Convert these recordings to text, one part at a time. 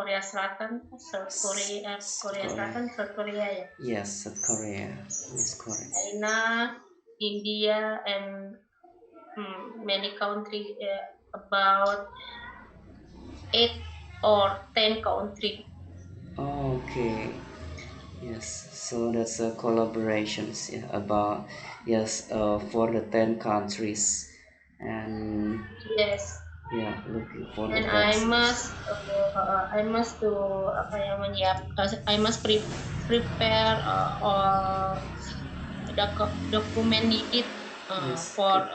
Korea Selatan, Korea Korea. Selatan, South Korea ya. Yes, South Korea is correct. China, India, and many countries, about 8 or 10 countries. Okay. Yes. So that's a collaborations, yeah, about, yes, for the 10 countries, and Yes, yeah, looking for the and vaccines. I must to apa ya I must prepare all document needed Yes, for good.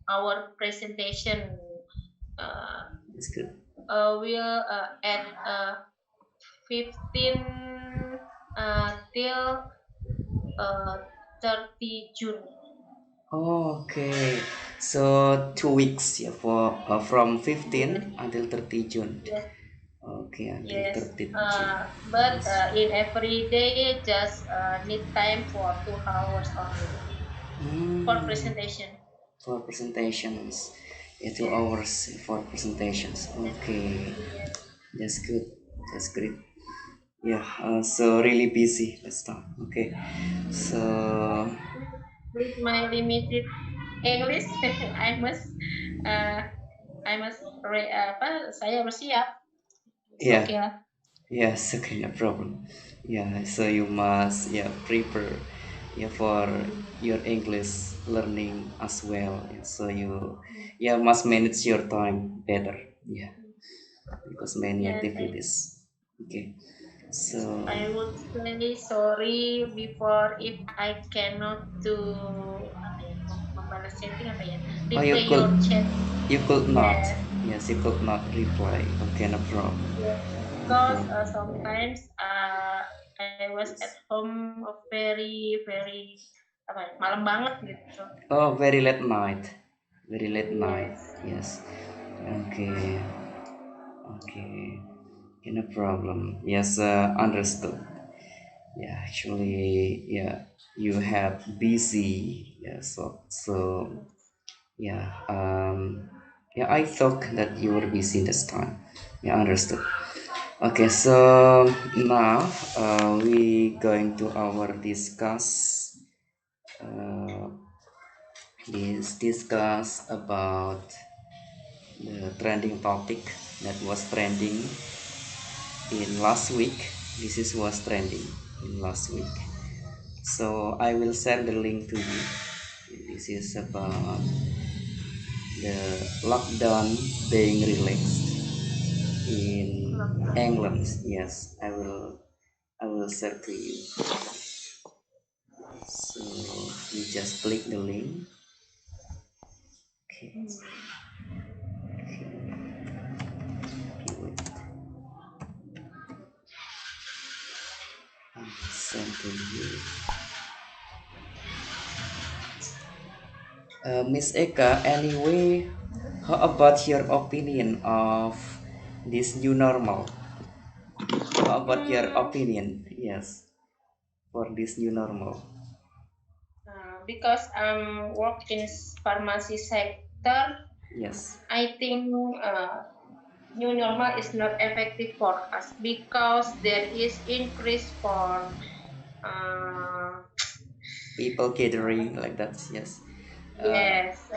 our presentation. Uh, It's good. will at 15 till uh, 30 June. Okay. So 2 weeks, yeah, for from Yes, 15 until 30 June. yes, Okay, until yes. 30 June. But Yes. in every day, just need time for 2 hours only for Hmm. presentation. For presentations, yeah, two Yes, hours for presentations. yes, Okay, yes. that's good. That's great. Yeah. So really busy. Let's start. Okay. So With my limited English, I must uh, saya harus siap. It's yeah. okay lah. Yes. Okay. No problem. Yeah. So you must, yeah, prepare, yeah, for your English learning as well. Yeah, so you, yeah, must manage your time better. Yeah, because many Yes, activities. Okay. So I would say sorry before if I cannot to apa ya membalas chatting apa ya oh, you reply could, your chat. not. Yes, Yes, you could not reply. Okay, no problem. yes. No Because problem. sometimes I was at Yes. home very apa ya, malam banget gitu. Oh, very late night. Very late night. Yes, Yes. Okay. Okay. Okay, no problem. Yes, understood. Yeah, actually, yeah, you have busy. Yeah, so yeah. Yeah, I thought that you were busy this time. Yeah, understood. Okay, so now we going to our uh, discuss about the trending topic that was trending in last week. This is was trending in last week. So I will send the link to you. This is about the lockdown being relaxed in lockdown. England. Yes, I will share to you. So you just click the link. Okay. Okay, wait. Send to you. Miss Eka, anyway, how about your opinion of this new normal? How about your Hmm, opinion? Yes, for this new normal. because work in pharmacy sector, Yes, I think new normal is not effective for us because there is increase for uh, people gathering like that. Yes, uh, yes,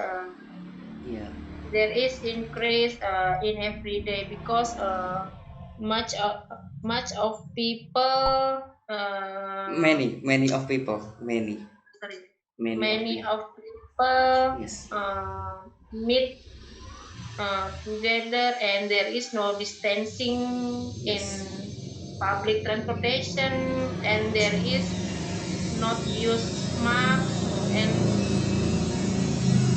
yeah, there is increase in every day because much of much of people many of people, sorry many of many people. of people Yes, meet together and there is no distancing in yes, public transportation and there is not use mask and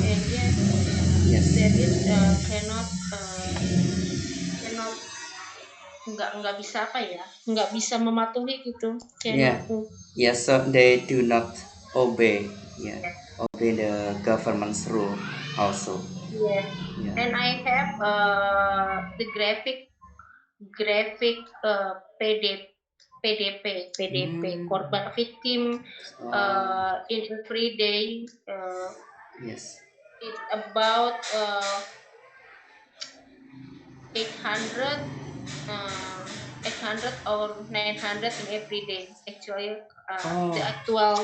yes there yes, is cannot nggak bisa apa ya nggak bisa mematuhi gitu cannot yeah, yes. So they do not obey, yeah, obey the government's rule also. yes Yeah. and I have the graphic PDP Hmm. korban victim Oh, in every day yes. it's about 800 800 or 900 in every day. Actually, the Oh, actual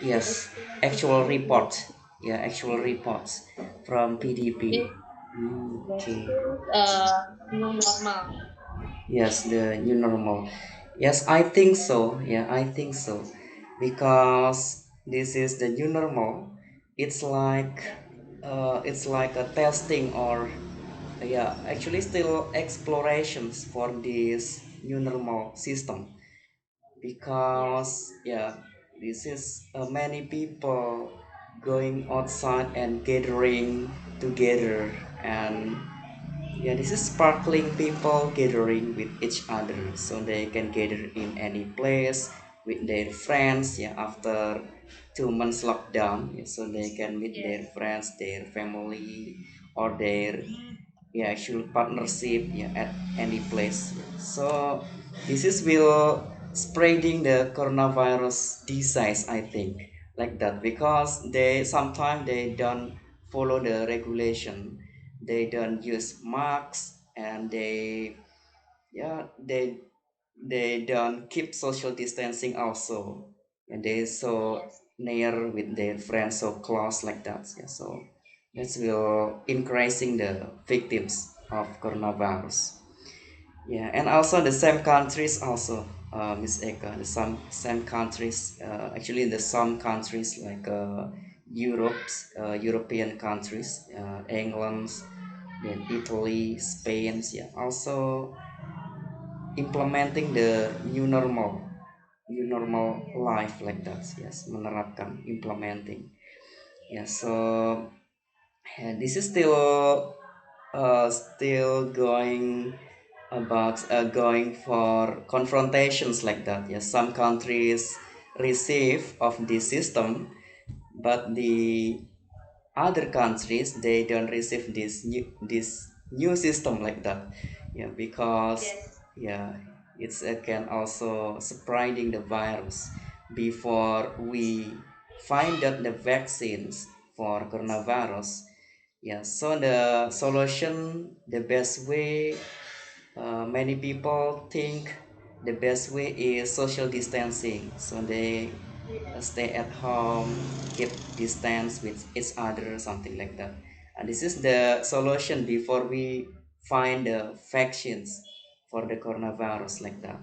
yes, actual report. Yeah, actual yes, reports from PDP. this, yes, Okay. this is new normal. Yes, the new normal. Yes, I think so. Yeah, I think so. Because this is the new normal. It's like Yes, it's like a testing or yeah, actually still explorations for this new normal system. yes, Because yeah, this is many people going outside and gathering together, and yeah, this is sparkling people gathering with each other, so they can gather in any place with their friends. Yeah, after 2 months lockdown, yeah, so they can meet yes, their friends, their family, or their yeah actual partnership yeah at any place. So this is will spreading the coronavirus disease, I think, like that, because they sometimes they don't follow the regulation, they don't use masks, and yeah they don't keep social distancing also, and they so yes, near with their friends so close like that. Yeah, so that's will increasing the victims of coronavirus. Yeah, and also the same countries also, Miss Eka, the same countries, actually the some countries like European countries, England, then Italy, Spain, yeah, also implementing the new normal yes, life like that. Yes, menerapkan, implementing. Yeah, so yeah, this is still going about going for confrontations like that. Yes, some countries receive of this system, but the other countries they don't receive this new system like that. Yeah, because yes, yeah, it's can also spreading the virus before we find out the vaccines for coronavirus. Yeah, so the solution, the best way, many people think the best way is social distancing. So they yes, stay at home, keep distance with each other, something like that. And this is the solution before we find the vaccines for the coronavirus like that.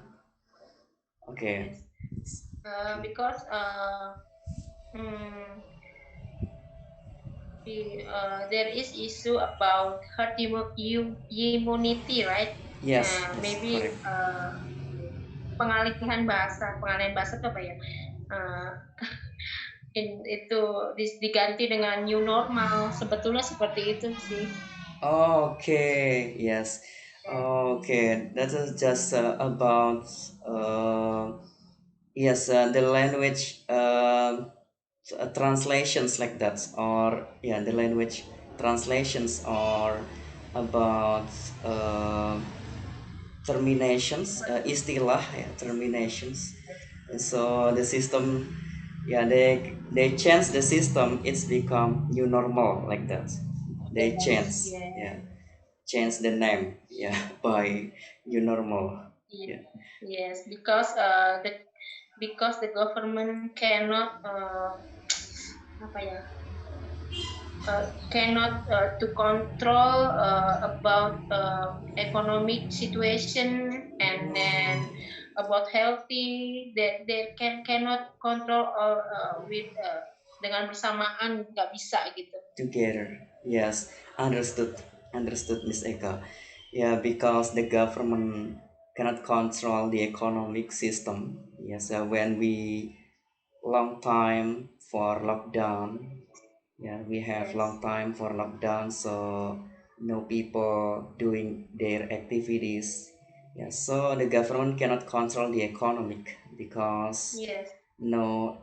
Okay. yes. Okay. Because mm, there is issue about herd immunity, right? Yes, yes, Maybe correct. pengalihan bahasa itu apa ya? Uh, itu diganti dengan new normal. Sebetulnya seperti itu sih. Okay, yes. Yes, Okay, that is just about yes, the language translations like that, or yeah, the language translations are about uh, terminations, istilah ya, terminations. So the system, yeah, they change the system. It's become new normal like that. They yes, change, yes, yeah, change the name, yeah, by new normal. yes, Yeah, yes. Because the government cannot apa ya cannot to control about economic situation, and then about healthy, they cannot control with dengan bersamaan, nggak bisa gitu. together. Yes, understood, understood, Miss Eka. Yeah, because the government cannot control the economic system. Yes, when we long time for lockdown. Yeah, we have Yes, long time for lockdown, so no people doing their activities. Yeah, so the government cannot control the economic because yes, no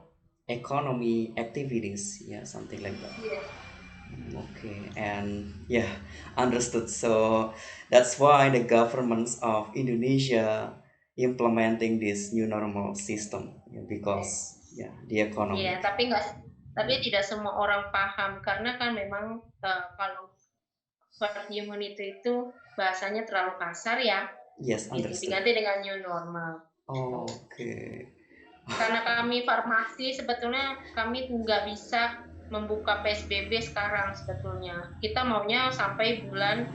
economy activities. Yeah, something like that. yes, Okay, and yeah, understood. So that's why the governments of Indonesia implementing this new normal system, yeah, because yeah, the iya. economic. Tapi tidak semua orang paham, karena kan memang kalau herd immunity itu bahasanya terlalu kasar ya. Yes, gitu, understood. diganti dengan new normal. Okay. Karena kami farmasi, sebetulnya kami nggak bisa membuka PSBB sekarang sebetulnya. Kita maunya sampai bulan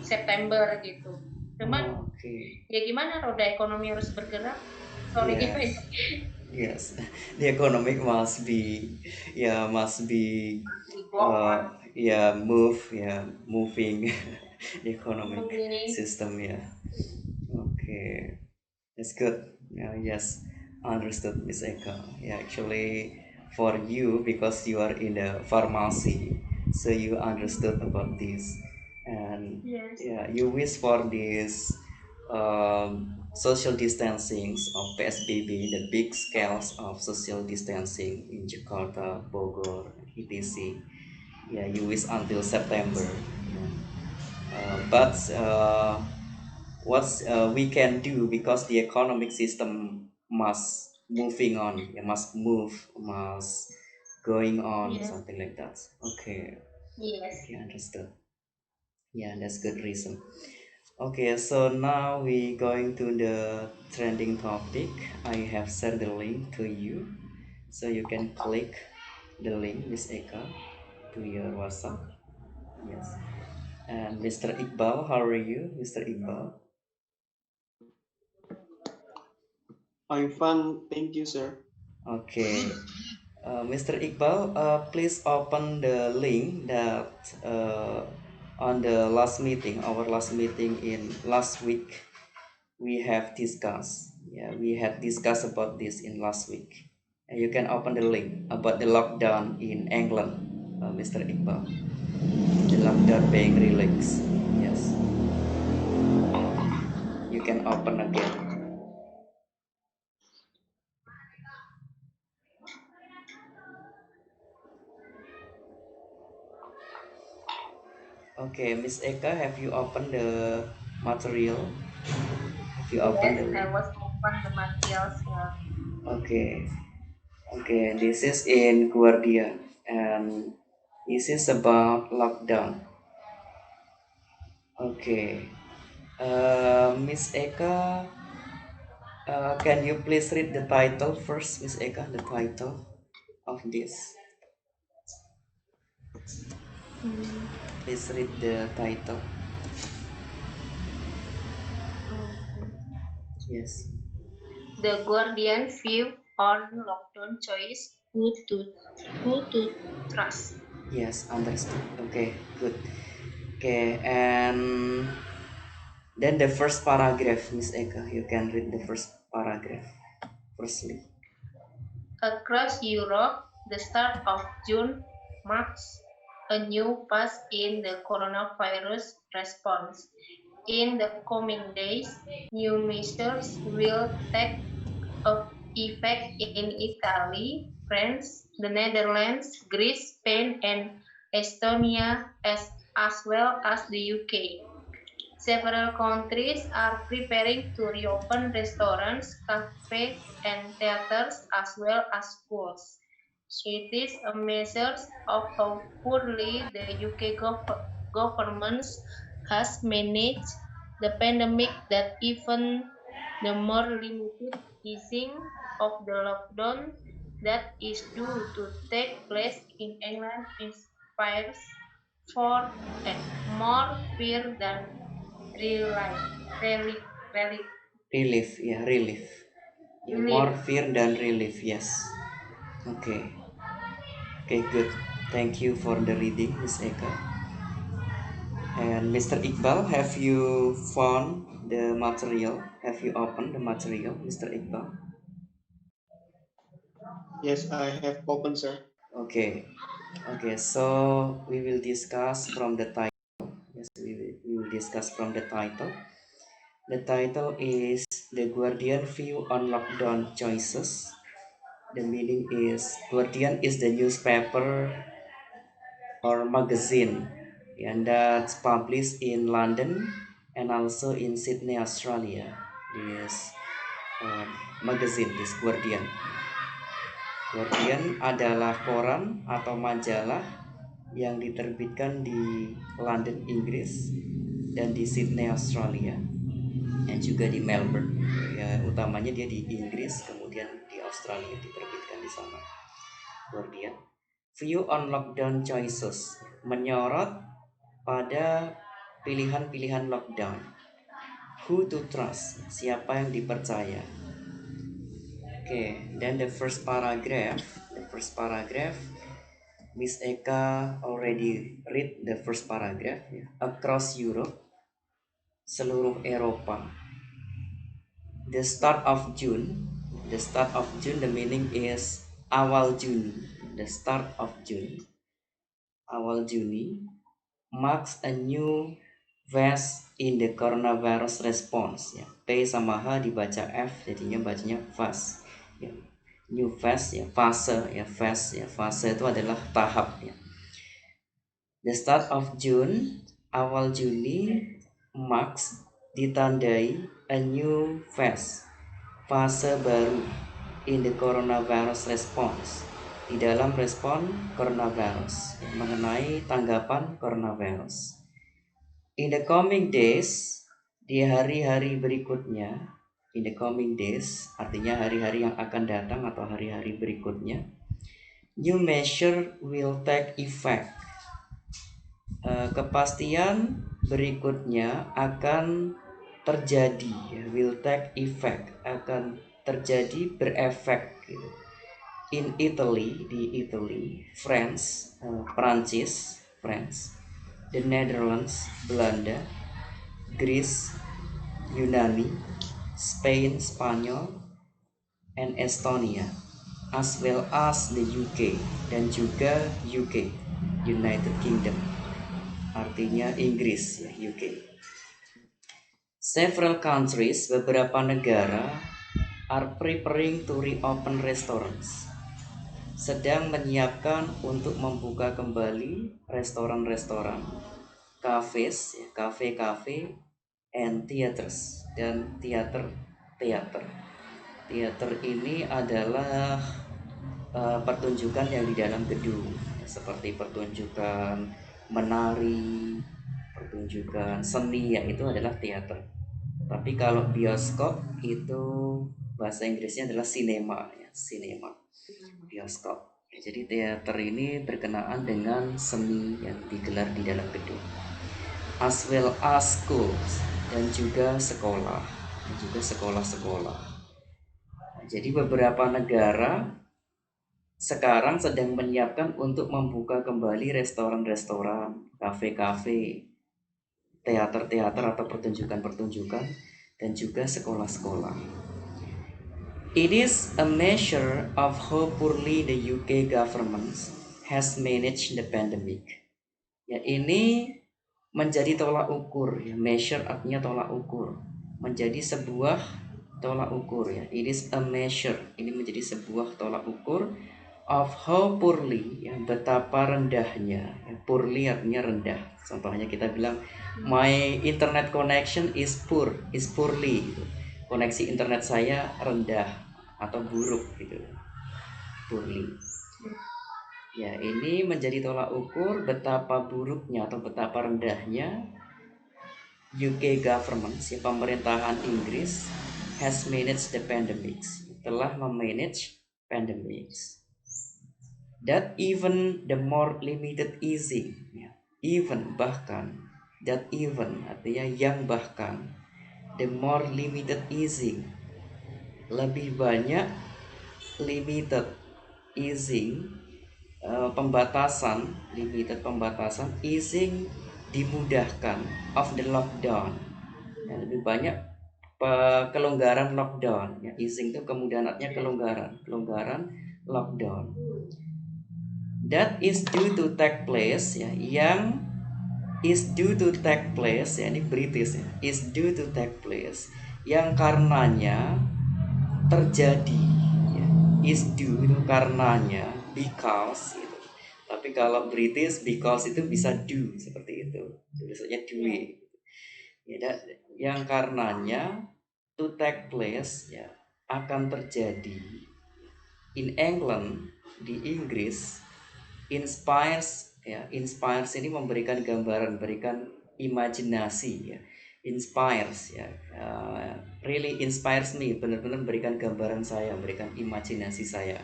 September gitu. Cuman Okay. ya gimana, roda ekonomi harus bergerak. Sorry. Yes. Yes. The economic must be, yeah, must be, Go on. yeah, moving the economic Moving. system. Yeah. Okay. That's good. Yeah, yes, understood, Miss Eka. Yeah, actually, for you, because you are in the pharmacy, so you understood about this, and Yes. yeah, you wish for this social distancing of PSBB, the big scales of social distancing in Jakarta, Bogor, etc. Yeah, you wish until September. Yeah. But what we can do, because the economic system must moving on, it must move, must going on, Yes. something like that. Okay. Yes. Okay, understood. Yeah, that's good reason. Okay, so now we going to the trending topic. I have sent the link to you, so you can click the link, Miss Eka, to your WhatsApp. Yes. And Mr. Iqbal, how are you, Mr. Iqbal? I'm fine, thank you, sir. Okay. Mr. Iqbal, please open the link that on the last meeting, our last meeting in last week, we have discussed. Yeah, we had discussed about this in last week. And you can open the link about the lockdown in England, Mr. Iqbal. The lockdown being relaxed. Yes, you can open again. Okay, Miss Eka, have you opened the material? Have you opened Yes, the I link? was open the materials. Okay. Okay, this is in Guardian, and this is about lockdown. Okay, Miss Eka, can you please read the title first, Miss Eka, the title of this? Hmm. Please read the title. Yes, The Guardian view on lockdown choice, who to trust. yes, understood. Okay, good. Okay, and then the first paragraph, Miss Eka, you can read the first paragraph firstly. Across Europe, the start of June marks a new phase in the coronavirus response. In the coming days, new measures will take effect in Italy, France, the Netherlands, Greece, Spain, and Estonia, as well as the UK. Several countries are preparing to reopen restaurants, cafes, and theaters as well as schools. It is a measure of how poorly the UK government has managed the pandemic that even the more limited easing of the lockdown that is due to take place in England inspires for more fear than relief. Relief. Relief. Relief, yeah, relief. Yeah, more Relief. fear than relief, yes. Okay, okay, good. Thank you for the reading, Miss Eka. And Mr. Iqbal, have you found the material? Have you opened the material, Mr. Iqbal? Yes, I have opened, sir. Okay, okay, so we will discuss from the title. Yes, we will discuss from the title. The title is The Guardian View on Lockdown Choices. The meaning is Guardian is the newspaper or magazine, and that's published in London and also in Sydney, Australia. This uh, magazine, this Guardian adalah koran atau majalah yang diterbitkan di London, Inggris, dan di Sydney, Australia. dan juga di Melbourne. Ya, utamanya dia di Inggris, kemudian di Australia diterbitkan di sana. Kemudian view on lockdown choices, menyorot pada pilihan-pilihan lockdown. Who to trust, siapa yang dipercaya. Then the first paragraph, Miss Eka already read the first paragraph. Across Europe, seluruh Eropa. The start of June, the meaning is awal Juni. The start of June, awal Juni, marks a new phase in the coronavirus response. Ya, P sama H dibaca F, jadinya bacanya phase. Ya. New phase, ya, fase, ya, phase, ya, fase itu adalah tahap. Ya. The start of June, awal Juni, marks ditandai a new phase, fase baru in the coronavirus response, di dalam respon coronavirus, mengenai tanggapan coronavirus. In the coming days, di hari-hari berikutnya, in the coming days artinya hari-hari yang akan datang atau hari-hari berikutnya, new measure will take effect. Kepastian berikutnya akan terjadi, will take effect, akan terjadi, berefek gitu. In Italy, di Italy, France, Prancis, France, the Netherlands, Belanda, Greece, Yunani, Spain, Spanyol, and Estonia, as well as the UK, dan juga UK, United Kingdom, artinya Inggris, ya, UK. Several countries, beberapa negara, are preparing to reopen restaurants, sedang menyiapkan untuk membuka kembali restoran-restoran, cafes, ya, kafe-kafe, and theaters, dan teater. Teater ini adalah pertunjukan yang di dalam gedung, seperti pertunjukan menari, pertunjukan seni, ya, itu adalah teater. Tapi kalau bioskop itu bahasa Inggrisnya adalah cinema, ya, cinema, bioskop. Ya, jadi teater ini berkenaan dengan seni yang digelar di dalam gedung. As well as schools, dan juga sekolah, sekolah-sekolah. Jadi beberapa negara sekarang sedang menyiapkan untuk membuka kembali restoran-restoran, kafe-kafe, teater-teater atau pertunjukan-pertunjukan, dan juga sekolah-sekolah. It is a measure of how poorly the UK government has managed the pandemic. Ya, ini menjadi tolak ukur, ya. Measure artinya tolak ukur, menjadi sebuah tolak ukur, ya. It is a measure, ini menjadi sebuah tolak ukur of how poorly, ya, betapa rendahnya, ya. Poorly artinya rendah. Contohnya kita bilang my internet connection is poorly gitu. Koneksi internet saya rendah atau buruk gitu, poorly. Ya, ini menjadi tolak ukur betapa buruknya atau betapa rendahnya UK government, si pemerintahan Inggris, has managed the pandemics, telah memanage pandemics. That even the more limited easing, ya, even bahkan, that even artinya yang bahkan, the more limited easing, lebih banyak limited easing, pembatasan, limited pembatasan, easing dimudahkan, of the lockdown, ya, lebih banyak kelonggaran lockdown, ya. Easing itu kemudian artinya kelonggaran lockdown. That is due to take place, ya, yang is due to take place, ya, ini British, ya, is due to take place, yang karenanya terjadi, ya. Is due itu karenanya, because gitu. Tapi kalau British because itu bisa do, seperti itu tulisannya doing, ya, yang karenanya to take place, ya, akan terjadi. In England, di Inggris, inspires, ya, inspires ini memberikan gambaran, memberikan imajinasi, ya. inspires ya, really inspires me, benar-benar memberikan gambaran saya, memberikan imajinasi saya.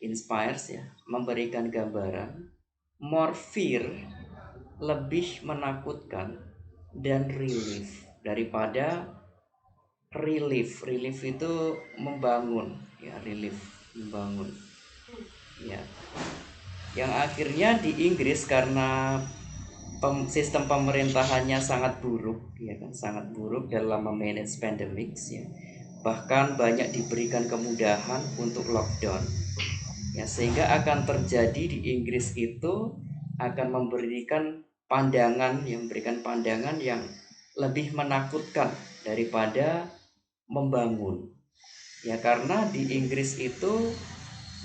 Inspires ya, memberikan gambaran, more fear, lebih menakutkan, dan relief daripada relief. Relief itu membangun ya, relief membangun ya, yang akhirnya di Inggris karena sistem pemerintahannya sangat buruk ya kan, sangat buruk dalam memanage pandemics ya, bahkan banyak diberikan kemudahan untuk lockdown ya, sehingga akan terjadi di Inggris itu akan memberikan pandangan yang lebih menakutkan daripada membangun ya, karena di Inggris itu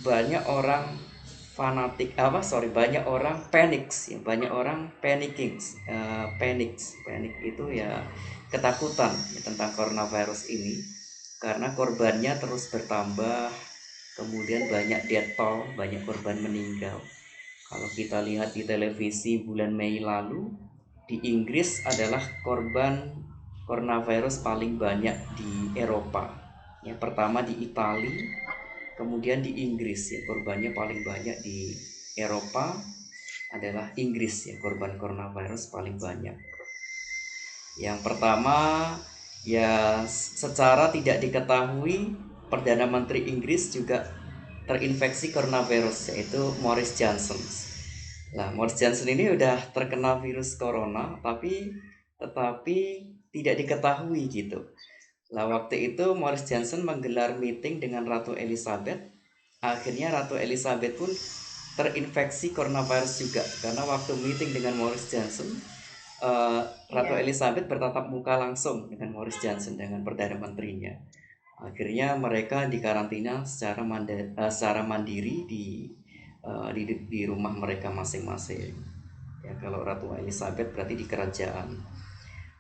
banyak orang banyak orang panics ya, banyak orang panic itu ya, ketakutan ya, tentang coronavirus ini, karena korbannya terus bertambah, kemudian banyak death toll, banyak korban meninggal. Kalau kita lihat di televisi bulan Mei lalu, di Inggris adalah korban coronavirus paling banyak di Eropa ya, pertama di Italia, kemudian di Inggris ya, korbannya paling banyak di Eropa adalah Inggris ya, korban coronavirus paling banyak. Yang pertama ya, secara tidak diketahui Perdana Menteri Inggris juga terinfeksi coronavirus, yaitu Boris Johnson. Nah, Boris Johnson ini udah terkena virus corona, tetapi tidak diketahui gitu. Nah, waktu itu Boris Johnson menggelar meeting dengan Ratu Elizabeth. Akhirnya Ratu Elizabeth pun terinfeksi coronavirus juga, karena waktu meeting dengan Boris Johnson, Ratu Elizabeth bertatap muka langsung dengan Boris Johnson, dengan Perdana Menterinya. Akhirnya mereka dikarantina secara mandiri di rumah mereka masing-masing. Ya, kalau Ratu Elizabeth berarti di kerajaan.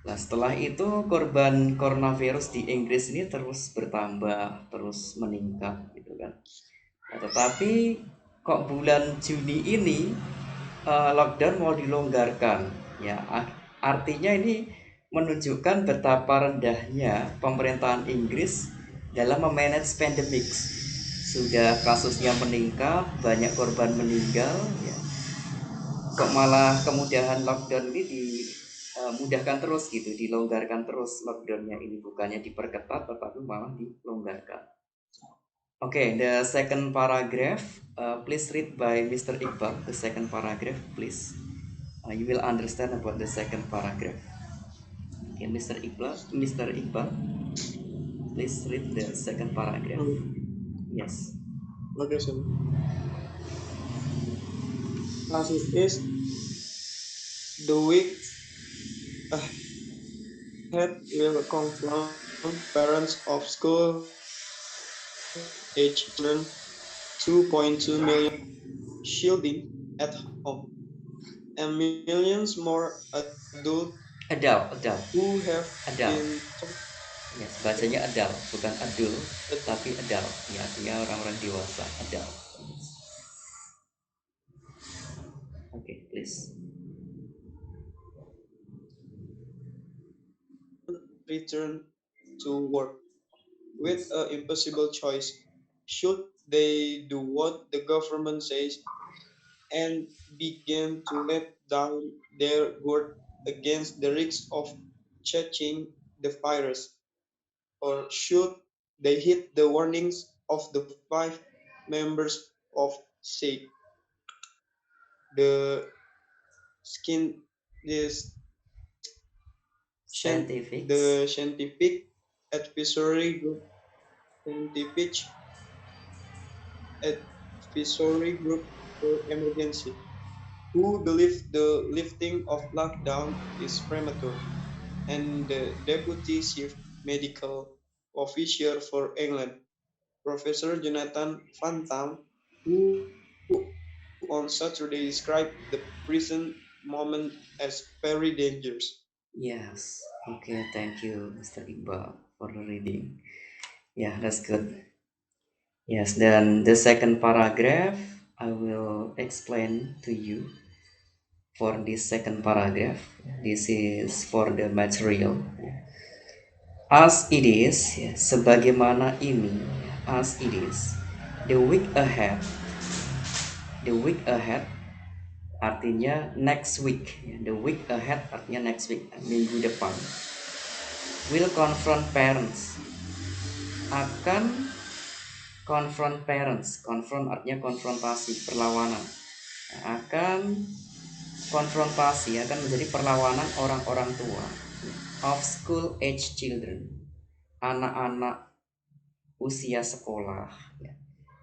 Nah, setelah itu korban coronavirus di Inggris ini terus bertambah, terus meningkat gitu kan. Nah, tetapi kok bulan Juni ini lockdown mau dilonggarkan ya, artinya ini menunjukkan betapa rendahnya pemerintahan Inggris dalam memanage pandemic. Sudah kasusnya meningkat, banyak korban meninggal ya, kok malah kemudahan lockdown ini dimudahkan terus gitu, dilonggarkan terus lockdownnya ini, bukannya diperketat tetapi malah dilonggarkan. Okay, the second paragraph, please read by Mr. Iqbal. The second paragraph, please. You will understand about the second paragraph. Okay, Mr. Iqbal, please read the second paragraph. Yes. Okay, sir. As it is, the week ahead will confront parents of school-age children, 2.2 million shielding at home, and millions more adult who have been Yes, bacanya adult, bukan adul, tapi adult. Ya, artinya orang-orang dewasa, adult. Okay, please. return to work with an impossible choice. Should they do what the government says and begin to let down their guard against the risk of catching the virus? Or should they heed the warnings of the 5 members of SAID, the skin, this the scientific advisory group, for emergency, who believe the lifting of lockdown is premature, and the deputy chief medical officer for England, Professor Jonathan Van Tam, who on Saturday described the present moment as very dangerous. Yes. Okay, thank you, Mr. Iqbal, for the reading. Yeah, that's good. Yes, then the second paragraph I will explain to you. for this second paragraph. This is for the material. As it is, sebagaimana ini, as it is. The week ahead artinya next week. The week ahead artinya next week, minggu depan. Will confront parents, akan confront parents. Confront artinya konfrontasi, perlawanan. Akan konfrontasi, akan menjadi perlawanan orang-orang tua of school age children, anak-anak usia sekolah.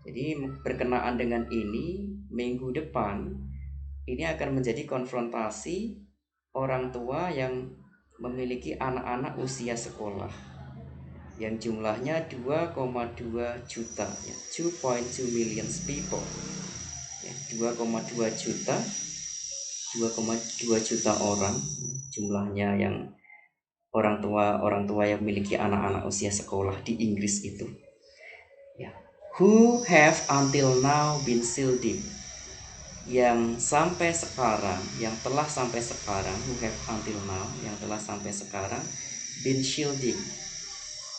Jadi berkenaan dengan ini, minggu depan ini akan menjadi konfrontasi orang tua yang memiliki anak-anak usia sekolah yang jumlahnya 2,2 juta, 2.2 million people, 2,2 juta orang jumlahnya yang orang tua yang memiliki anak-anak usia sekolah di Inggris itu. Who have until now been shielding, yang telah sampai sekarang, who have until now, yang telah sampai sekarang, been shielding,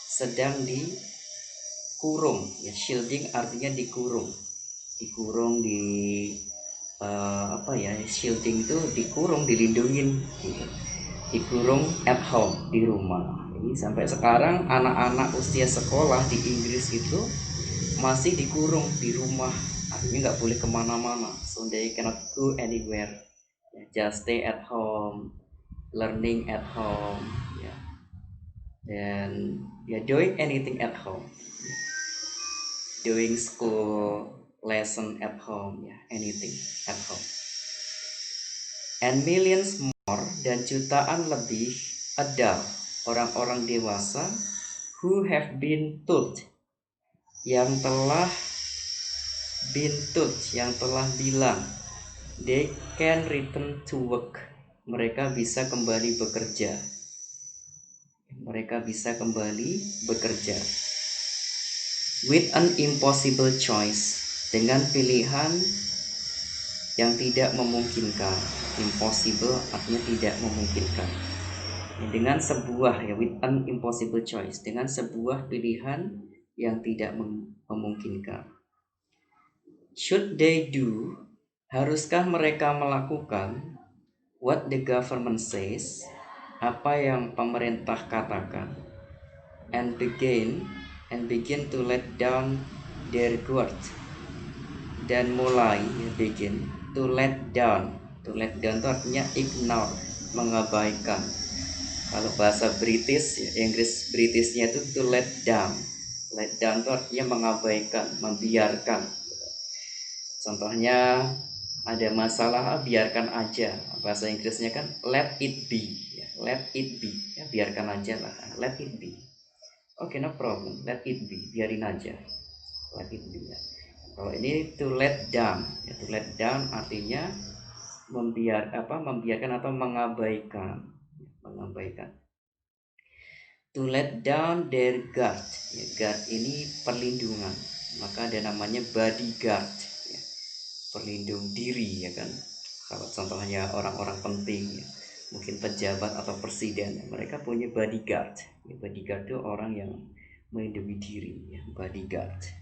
sedang dikurung. Shielding artinya dikurung di shielding itu dikurung, dilindungin gitu. Dikurung at home, di rumah. Jadi sampai sekarang anak-anak usia sekolah di Inggris itu masih dikurung di rumah, artinya nggak boleh kemana-mana, so they cannot go anywhere, just stay at home, learning at home, dan doing anything at home, doing school lesson at home, anything at home. And millions more, dan jutaan lebih adult, orang-orang dewasa, who have been told, yang telah bilang, they can return to work, mereka bisa kembali bekerja. With an impossible choice, dengan pilihan yang tidak memungkinkan. Impossible artinya tidak memungkinkan. Dengan sebuah, with an impossible choice, dengan sebuah pilihan yang tidak memungkinkan. Should they do, haruskah mereka melakukan what the government says, apa yang pemerintah katakan, and begin to let down their guard, dan mulai begin to let down itu artinya ignore, mengabaikan. Kalau bahasa British, Inggris Britishnya itu to let down itu artinya mengabaikan, membiarkan. Contohnya ada masalah, biarkan aja. Bahasa Inggrisnya kan let it be, biarkan aja lah, let it be. Okay, no problem, let it be, biarin aja, let it be. Kalau ini to let down, artinya membiarkan atau mengabaikan. To let down their guard, guard ini perlindungan, maka ada namanya bodyguard, perlindung diri, kan. Kalau contohnya orang-orang penting, mungkin pejabat atau presiden, mereka punya bodyguard. Bodyguard itu orang yang melindungi diri, bodyguard.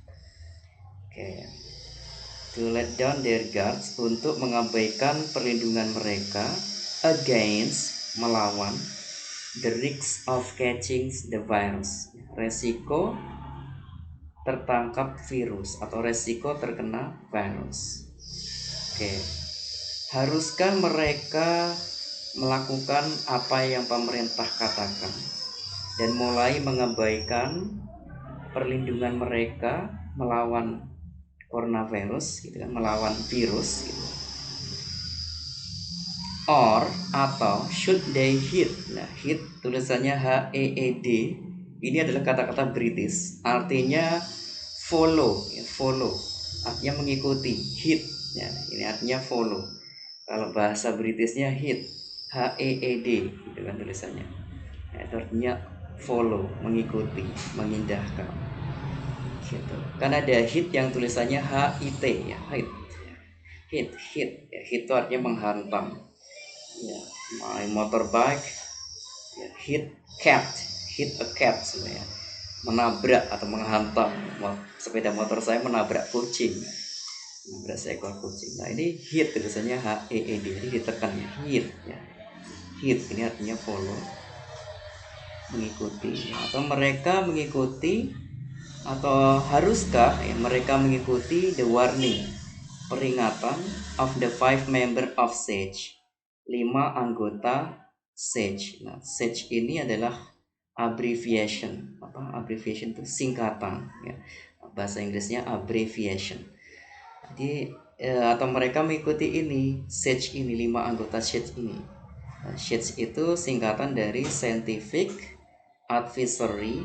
To let down their guards, untuk mengabaikan perlindungan mereka, against, melawan, the risk of catching the virus, resiko tertangkap virus atau resiko terkena virus. Haruskah mereka melakukan apa yang pemerintah katakan dan mulai mengabaikan perlindungan mereka melawan coronavirus, melawan virus, or atau should they heed. Heed tulisannya HEED, ini adalah kata-kata British, artinya follow, artinya mengikuti. Heed, ini artinya follow. Kalau bahasa Britishnya heed, HEED, tulisannya. Itu artinya follow, mengikuti, mengindahkan. Kan ada hit yang tulisannya HIT, hit itu artinya menghantam. Ya, my motorbike hit a cat sebenarnya, menabrak atau menghantam sepeda motor saya, menabrak kucing, menabrak seekor kucing. Nah ini hit tulisannya HEED, jadi ditekan hit ya. Hit ini artinya follow, mengikuti, atau mereka mengikuti, atau haruskah ya mereka mengikuti the warning, peringatan of the 5 member of SAGE, 5 anggota SAGE. Nah, SAGE ini adalah abbreviation. Abbreviation itu singkatan ya. Bahasa Inggrisnya abbreviation. Jadi atau mereka mengikuti ini, SAGE ini, 5 anggota SAGE ini. Nah, SAGE itu singkatan dari Scientific Advisory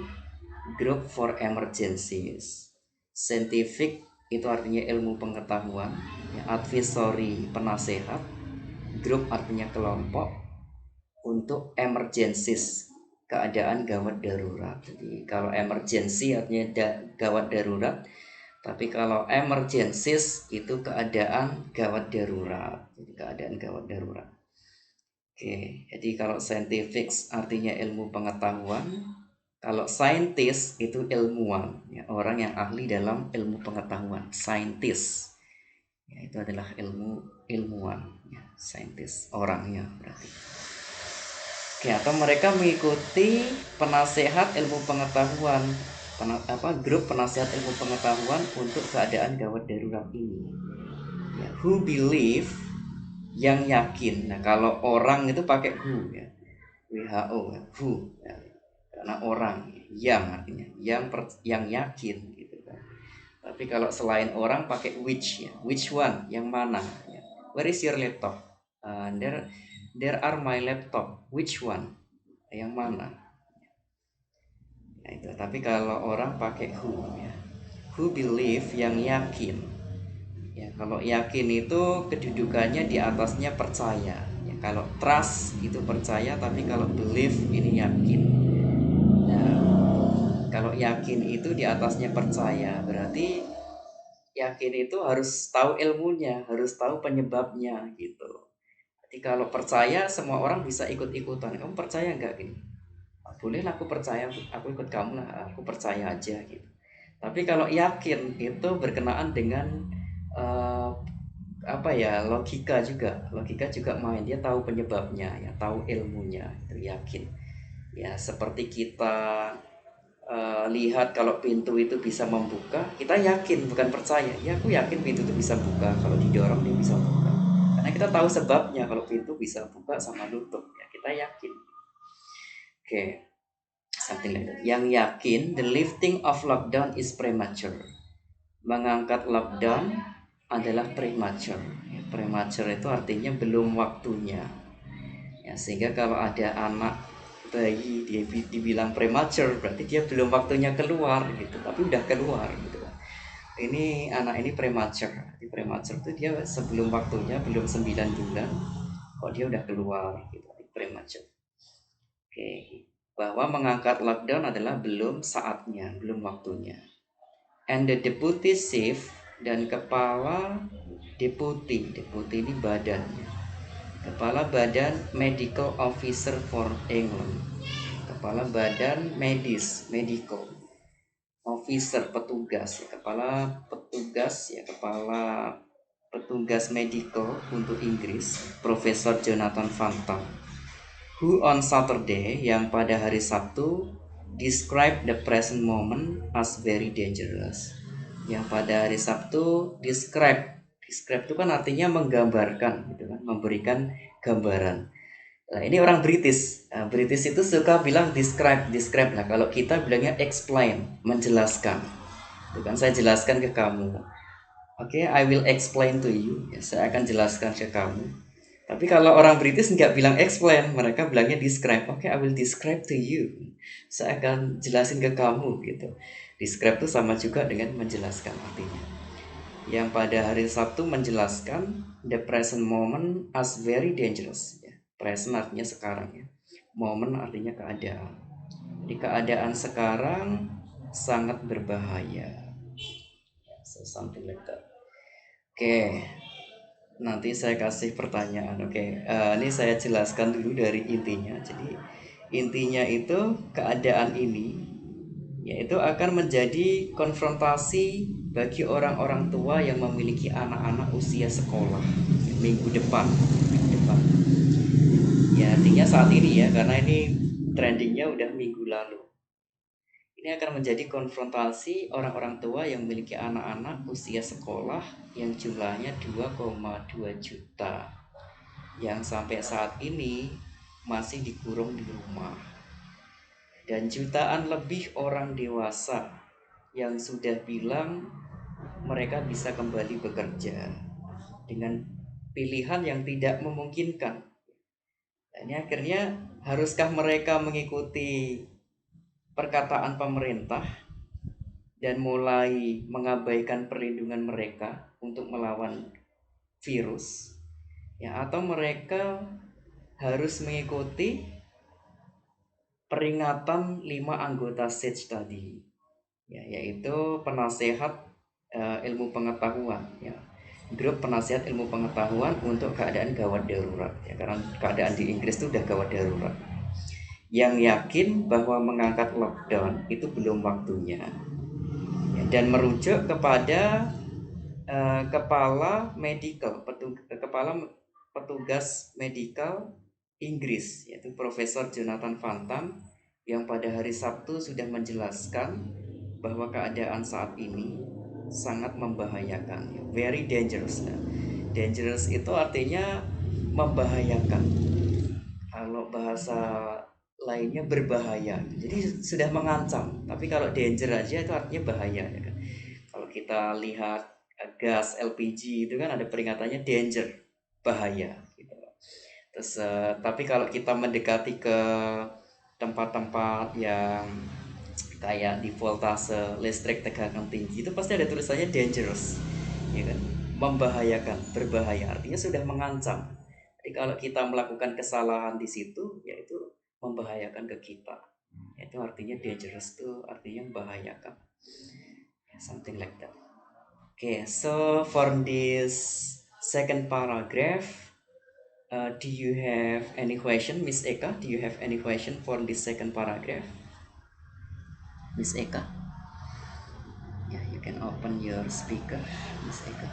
Group for Emergencies. Scientific itu artinya ilmu pengetahuan, ya, advisory penasehat, group artinya kelompok, untuk emergencies, keadaan gawat darurat. Jadi kalau emergency artinya gawat darurat, tapi kalau emergencies itu keadaan gawat darurat. Jadi keadaan gawat darurat. Oke, jadi kalau scientific artinya ilmu pengetahuan, kalau scientist itu ilmuwan, ya, orang yang ahli dalam ilmu pengetahuan, scientist. Ya, itu adalah ilmuwan, ya, scientist orangnya berarti. Oke, atau mereka mengikuti penasehat ilmu pengetahuan, grup penasehat ilmu pengetahuan untuk keadaan gawat darurat ini. Ya, who believe, yang yakin. Nah, kalau orang itu pakai who ya. WHO ya, who ya. Karena orang, yang artinya yang yakin gitu kan. Tapi kalau selain orang pakai which ya, which one, yang mana ya. Where is your laptop? There are my laptop. Which one, yang mana ya, itu. Tapi kalau orang pakai who ya, who believe, yang yakin ya. Kalau yakin itu kedudukannya di atasnya percaya ya. Kalau trust itu percaya, tapi kalau believe ini yakin. Kalau yakin itu di atasnya percaya, berarti yakin itu harus tahu ilmunya, harus tahu penyebabnya gitu. Jadi kalau percaya semua orang bisa ikut-ikutan. Kamu percaya nggak gini? Boleh lah, aku percaya, aku ikut kamu lah, aku percaya aja gitu. Tapi kalau yakin itu berkenaan dengan logika juga main. Dia tahu penyebabnya ya, tahu ilmunya, itu yakin. Ya seperti kita lihat kalau pintu itu bisa membuka, kita yakin, bukan percaya. Ya aku yakin pintu itu bisa buka, kalau didorong dia bisa buka. Karena kita tahu sebabnya kalau pintu bisa buka sama tutup. Ya kita yakin. Oke, something like that. Yang yakin, the lifting of lockdown is premature. Mengangkat lockdown adalah premature. Ya, premature itu artinya belum waktunya. Ya, sehingga kalau ada anak bayi dia dibilang premature, berarti dia belum waktunya keluar gitu, tapi udah keluar gitu. Ini anak ini premature. Di premature itu dia sebelum waktunya, belum 9 bulan kok dia udah keluar gitu, premature. Oke, bahwa mengangkat lockdown adalah belum saatnya, belum waktunya. And the deputy chief, dan kepala deputi ini badannya, Kepala Badan Medical Officer for England, Kepala Badan Medis, Medical Officer, petugas, Kepala petugas medical untuk Inggris, Profesor Jonathan Van Tam, who on Saturday, yang pada hari Sabtu, describe the present moment as very dangerous. Yang pada hari Sabtu describe itu kan artinya menggambarkan gitu kan, memberikan gambaran. Nah, ini orang British. Nah, British itu suka bilang describe. Nah, kalau kita bilangnya explain, menjelaskan. Itu kan saya jelaskan ke kamu. Oke, I will explain to you. Ya, saya akan jelaskan ke kamu. Tapi kalau orang British nggak bilang explain, mereka bilangnya describe. Oke, I will describe to you. Saya akan jelasin ke kamu gitu. Describe itu sama juga dengan menjelaskan artinya. Yang pada hari Sabtu menjelaskan the present moment as very dangerous. Ya. Present artinya sekarang ya. Moment artinya keadaan. Di keadaan sekarang sangat berbahaya. So something like that. Oke. Nanti saya kasih pertanyaan. Oke, ini saya jelaskan dulu dari intinya. Jadi intinya itu keadaan ini yaitu akan menjadi konfrontasi bagi orang-orang tua yang memiliki anak-anak usia sekolah minggu depan. Minggu depan. Ya artinya saat ini ya, karena ini trendingnya udah minggu lalu. Ini akan menjadi konfrontasi orang-orang tua yang memiliki anak-anak usia sekolah yang jumlahnya 2,2 juta yang sampai saat ini masih dikurung di rumah, dan jutaan lebih orang dewasa yang sudah bilang mereka bisa kembali bekerja dengan pilihan yang tidak memungkinkan. Dan akhirnya haruskah mereka mengikuti perkataan pemerintah dan mulai mengabaikan perlindungan mereka untuk melawan virus, ya, atau mereka harus mengikuti peringatan 5 anggota SAGE tadi, ya, yaitu penasehat ilmu pengetahuan, ya, grup penasehat ilmu pengetahuan untuk keadaan gawat darurat, ya, karena keadaan di Inggris itu udah gawat darurat, yang yakin bahwa mengangkat lockdown itu belum waktunya, ya, dan merujuk kepada kepala petugas medikal Inggris, yaitu Profesor Jonathan Van Tam, yang pada hari Sabtu sudah menjelaskan bahwa keadaan saat ini sangat membahayakan, ya, very dangerous. Nah, dangerous itu artinya membahayakan. Kalau bahasa lainnya berbahaya, jadi sudah mengancam. Tapi kalau danger aja itu artinya bahaya, ya kan? Kalau kita lihat gas LPG itu kan ada peringatannya danger, bahaya gitu. Terus tapi kalau kita mendekati ke tempat-tempat yang kayak di voltase listrik tegangan tinggi itu pasti ada tulisannya dangerous, ya kan? Membahayakan, berbahaya, artinya sudah mengancam. Jadi kalau kita melakukan kesalahan di situ, yaitu membahayakan ke kita. Itu artinya dangerous, itu artinya membahayakan. Something like that. Okay, so for this second paragraph, do you have any question, Miss Eka? Do you have any question for this second paragraph, Miss Eka? Yeah, you can open your speaker, Miss Eka.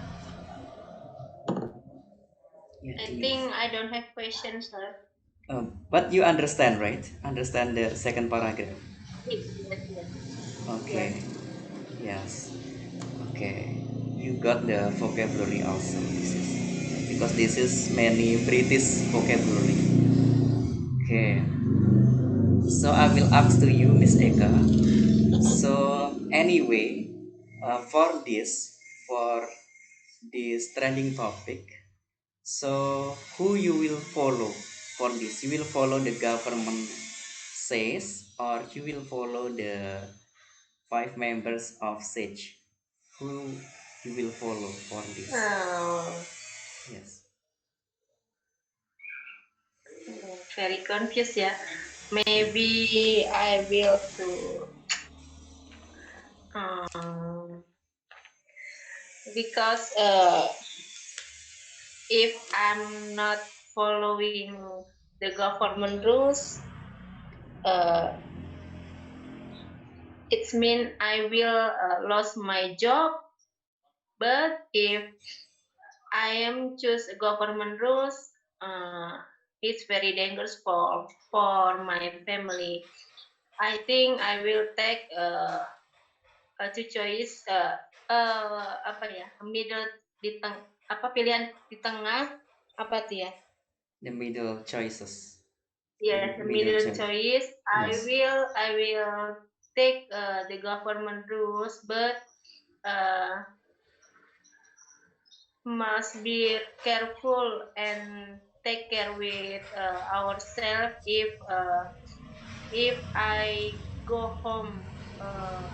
Yeah, I think I don't have questions, sir. But you understand, right? Understand the second paragraph? Yes, yes. Okay. Yes. Okay. You got the vocabulary also. Because this is many British vocabulary. Okay. So I will ask to you, Miss Eka. So anyway, for this trending topic, so who you will follow for this? You will follow the government says, or you will follow the 5 members of SAGE? Who you will follow for this? Yes. Very confused, yeah. Maybe I will to because if I'm not following the government rules, it means I will lose my job. But if I am choose government rules, it's very dangerous for my family. I think I will take to choice apa ya, middle di pilihan di tengah apa tuh ya? The middle choices. Yes, the middle choice. Yes. I will take the government rules, but must be careful and take care with ourselves. If I go home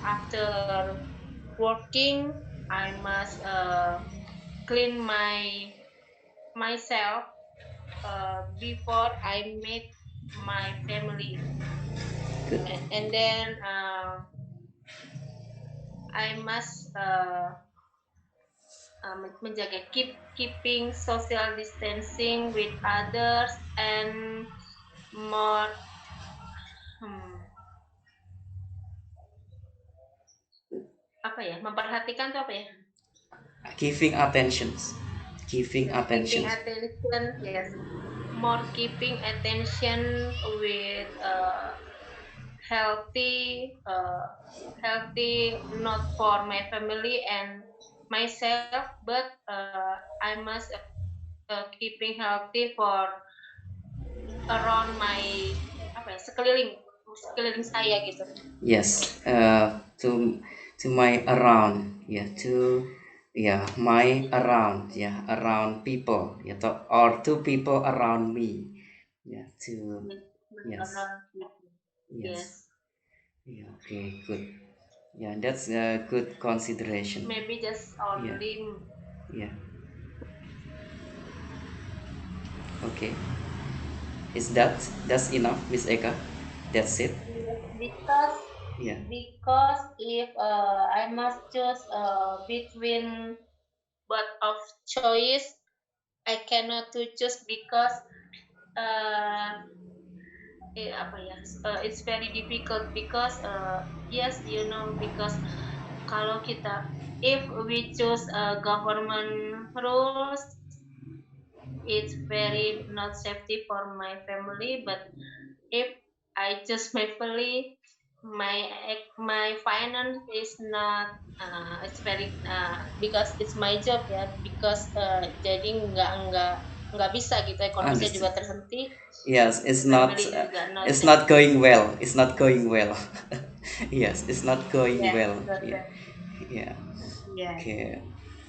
after working, I must clean myself before I meet my family. Good. And then I must menjaga keeping social distancing with others and more apa ya, memperhatikan tuh apa ya, Giving attentions. Giving keeping attentions. attention, yes, more keeping attention with healthy healthy not for my family and myself, but I must keeping healthy for around my apa ya, sekeliling saya gitu. Yes, to my around, yeah, to yeah, my around, yeah, around people, yeah, or to people around me, yeah, to yes, Around people. yes, Yes, yeah, okay, good, yeah, that's a good consideration, maybe just yeah, only yeah, okay, is that's enough, Miss Eka? That's it, because yeah, if I must choose between both of choice, I cannot to choose because uh, apa ya, it's very difficult because yes, you know, because kalau kita, if we choose government rules, it's very not safety for my family. But if I choose my family, my finance is not it's very because it's my job ya, because jadi nggak bisa gitu, ekonomi saya understood. juga terhenti, Yes, family juga not it's safe. not going well. It's not going well. Yes, it's not going Yes, well. not Yeah, that. yeah. Yes, Okay.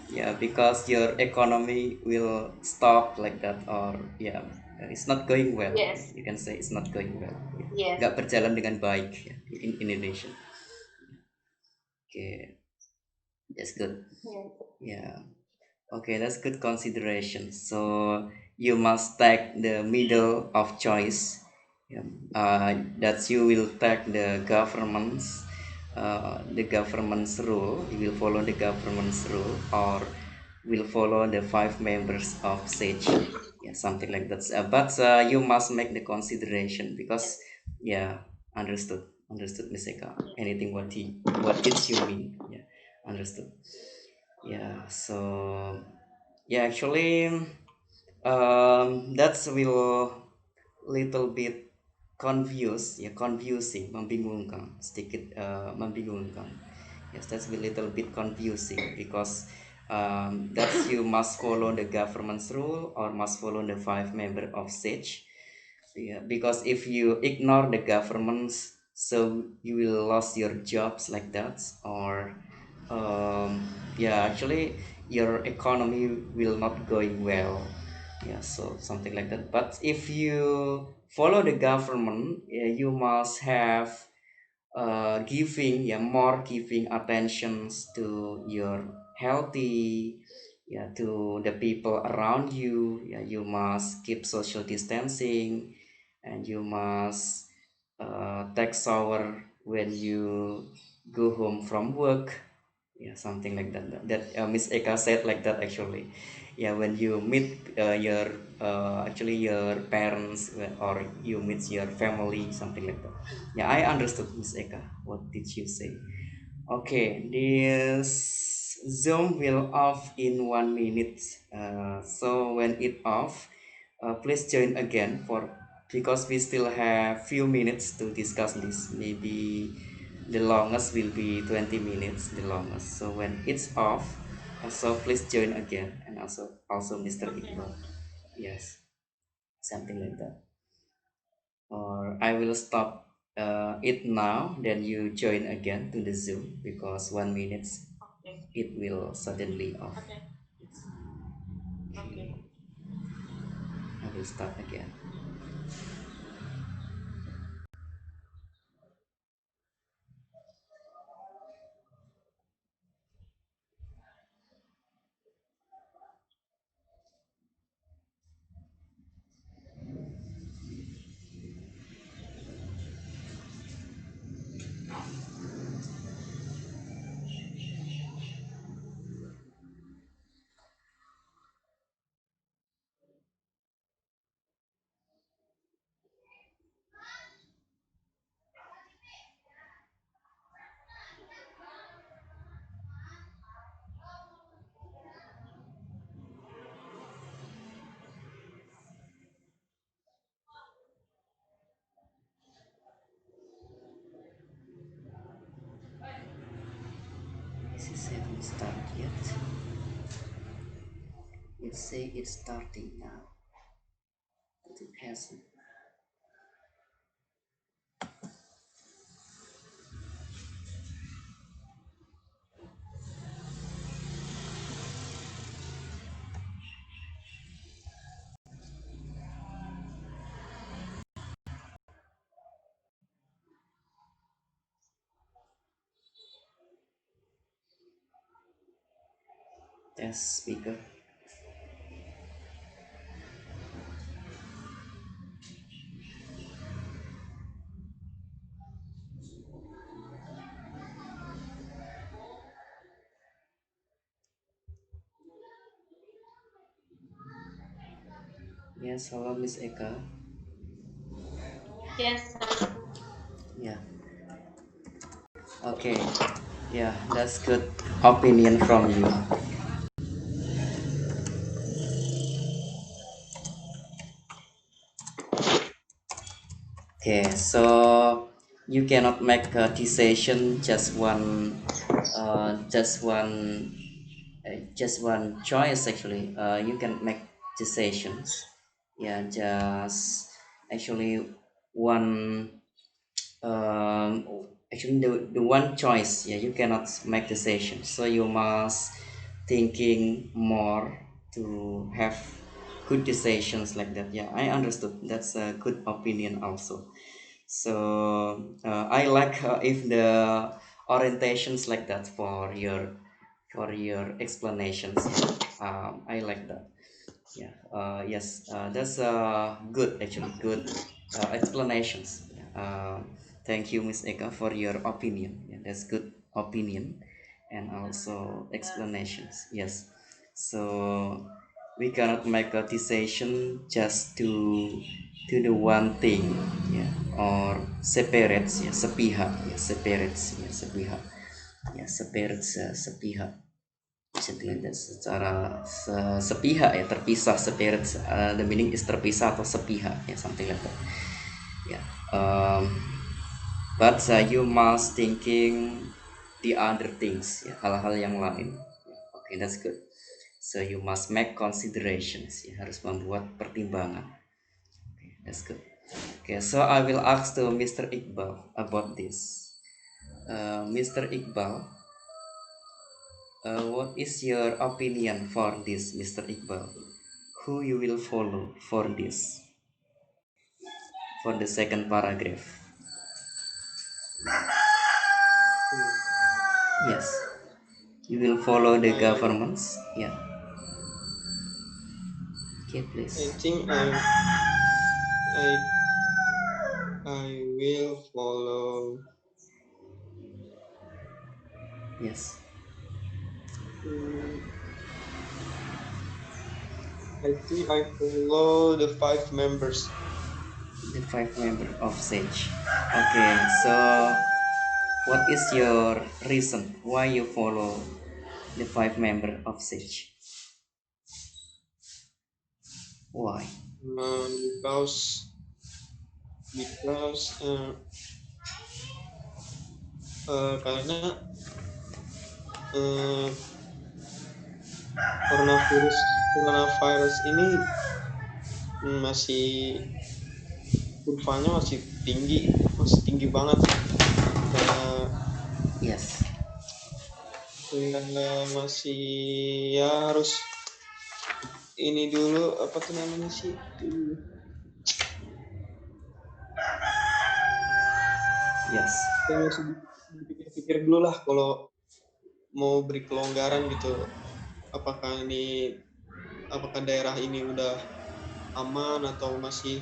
Yeah, because your economy will stop like that, or yeah, it's not going well. yes, You can say it's not going well. Yeah. yes, Nggak berjalan dengan baik ya, in Indonesia. Okay, that's good. yes, Yeah. Okay, that's good consideration. So you must take the middle of choice. Yeah. That you will take the government's rule. You will follow the government's rule, or will follow the five members of SAGE. Yeah, something like that. But you must make the consideration yes, because, yeah, understood, Miss Eka. Anything what did you mean? Yeah, understood. Yeah, so yeah, actually, that's will little bit confusing, membingungkan, sedikit membingungkan. Yes, that's a little bit confusing because that's you must follow the government's rule or must follow the five member of SAGE. Yeah, because if you ignore the governments, so you will lose your jobs like that, or yeah, actually your economy will not going well. Yeah, so something like that. But if you follow the government, yeah, you must have giving, yeah, more giving attentions to your healthy, yeah, to the people around you. Yeah, you must keep social distancing, and you must take shower when you go home from work. Yeah, something like that Miss Eka said like that actually. Yeah, when you meet your actually your parents, or you meet your family, something like that. Yeah, I understood, Miss Eka, what did you say? Okay, this Zoom will off in 1 minute. So when it off, please join again for, because we still have few minutes to discuss this. Maybe the longest will be 20 minutes, the longest. So when it's off, so please join again, and also Mr. okay, Iqbal. Yes, something like that. Or I will stop it now, then you join again to the Zoom because 1 minute okay, it will suddenly off. okay, okay. Okay, I will start again. This haven't started yet. It say it's starting now, but it hasn't. Test speaker. Yes, hello Miss Eka. Yes, Yeah. Okay. Yeah, that's good opinion from you. Okay, so you cannot make a decision just one, just one choice actually. You can make decisions. Yeah, just actually one um, actually the one choice. Yeah, you cannot make decisions. So you must thinking more to have good decisions like that. Yeah, I understood. That's a good opinion also. So I like if the orientations like that for your explanations. Yeah, I like that. Yeah, yes, that's good actually, good explanations. Thank you, Miss Eka, for your opinion. Yeah, that's good opinion and also explanations. Yes, so we cannot make a decision just to do one thing, yeah, or separates, ya, sepihak, ya, separates, ya, sepihak, ya, separates, sepihak. Bisa dilihat secara sepihak ya, terpisah, separate, the meaning is terpisah atau sepihak ya, something like that ya. But you must thinking the other things ya, hal-hal yang lain. Okay, that's good. So you must make considerations ya, harus membuat pertimbangan. Okay, that's good. Okay, so I will ask to Mr. Iqbal about this. Mr. Iqbal, what is your opinion for this, Mr. Iqbal? Who you will follow for this, for the second paragraph? Yes, you will follow the I governments. Yeah. Okay, I please. think I I will follow. Yes. mm, I think I follow the five members. The five member of Sage. Okay, so what is your reason why you follow the five member of Sage? Why? Because because karena uh, coronavirus ini masih kurvanya masih tinggi banget. Kayak Yes. masih ya harus ini dulu apa tuh namanya sih? Yes. Kayak masih dipikir-pikir dulu lah kalau mau beri kelonggaran gitu. Apakah apakah daerah ini udah aman atau masih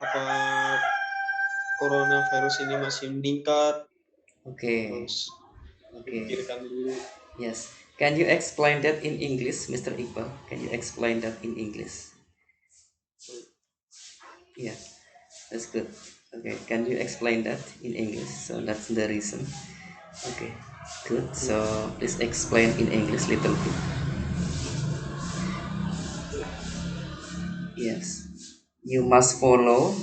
apa coronavirus ini masih meningkat, Okay. terus Okay. dipikirkan dulu. Yes. Can you explain that in English, Mr. Iqbal? Can you explain that in English? Yeah, that's good. Okay, can you explain that in English? So that's the reason. Okay, good. So please explain in English little bit. Yes, You must follow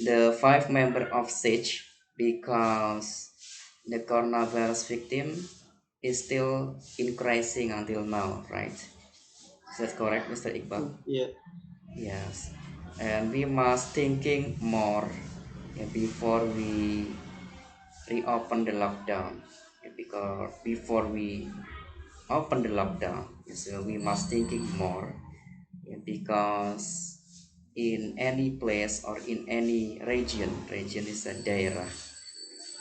the five member of Sage because the coronavirus victim is still increasing until now, right? Is that correct, Mr. Iqbal? Yeah. Yes, and we must thinking more before we reopen the lockdown. Because before we open the lockdown, so we must thinking more, because in any place or in any region is a daerah,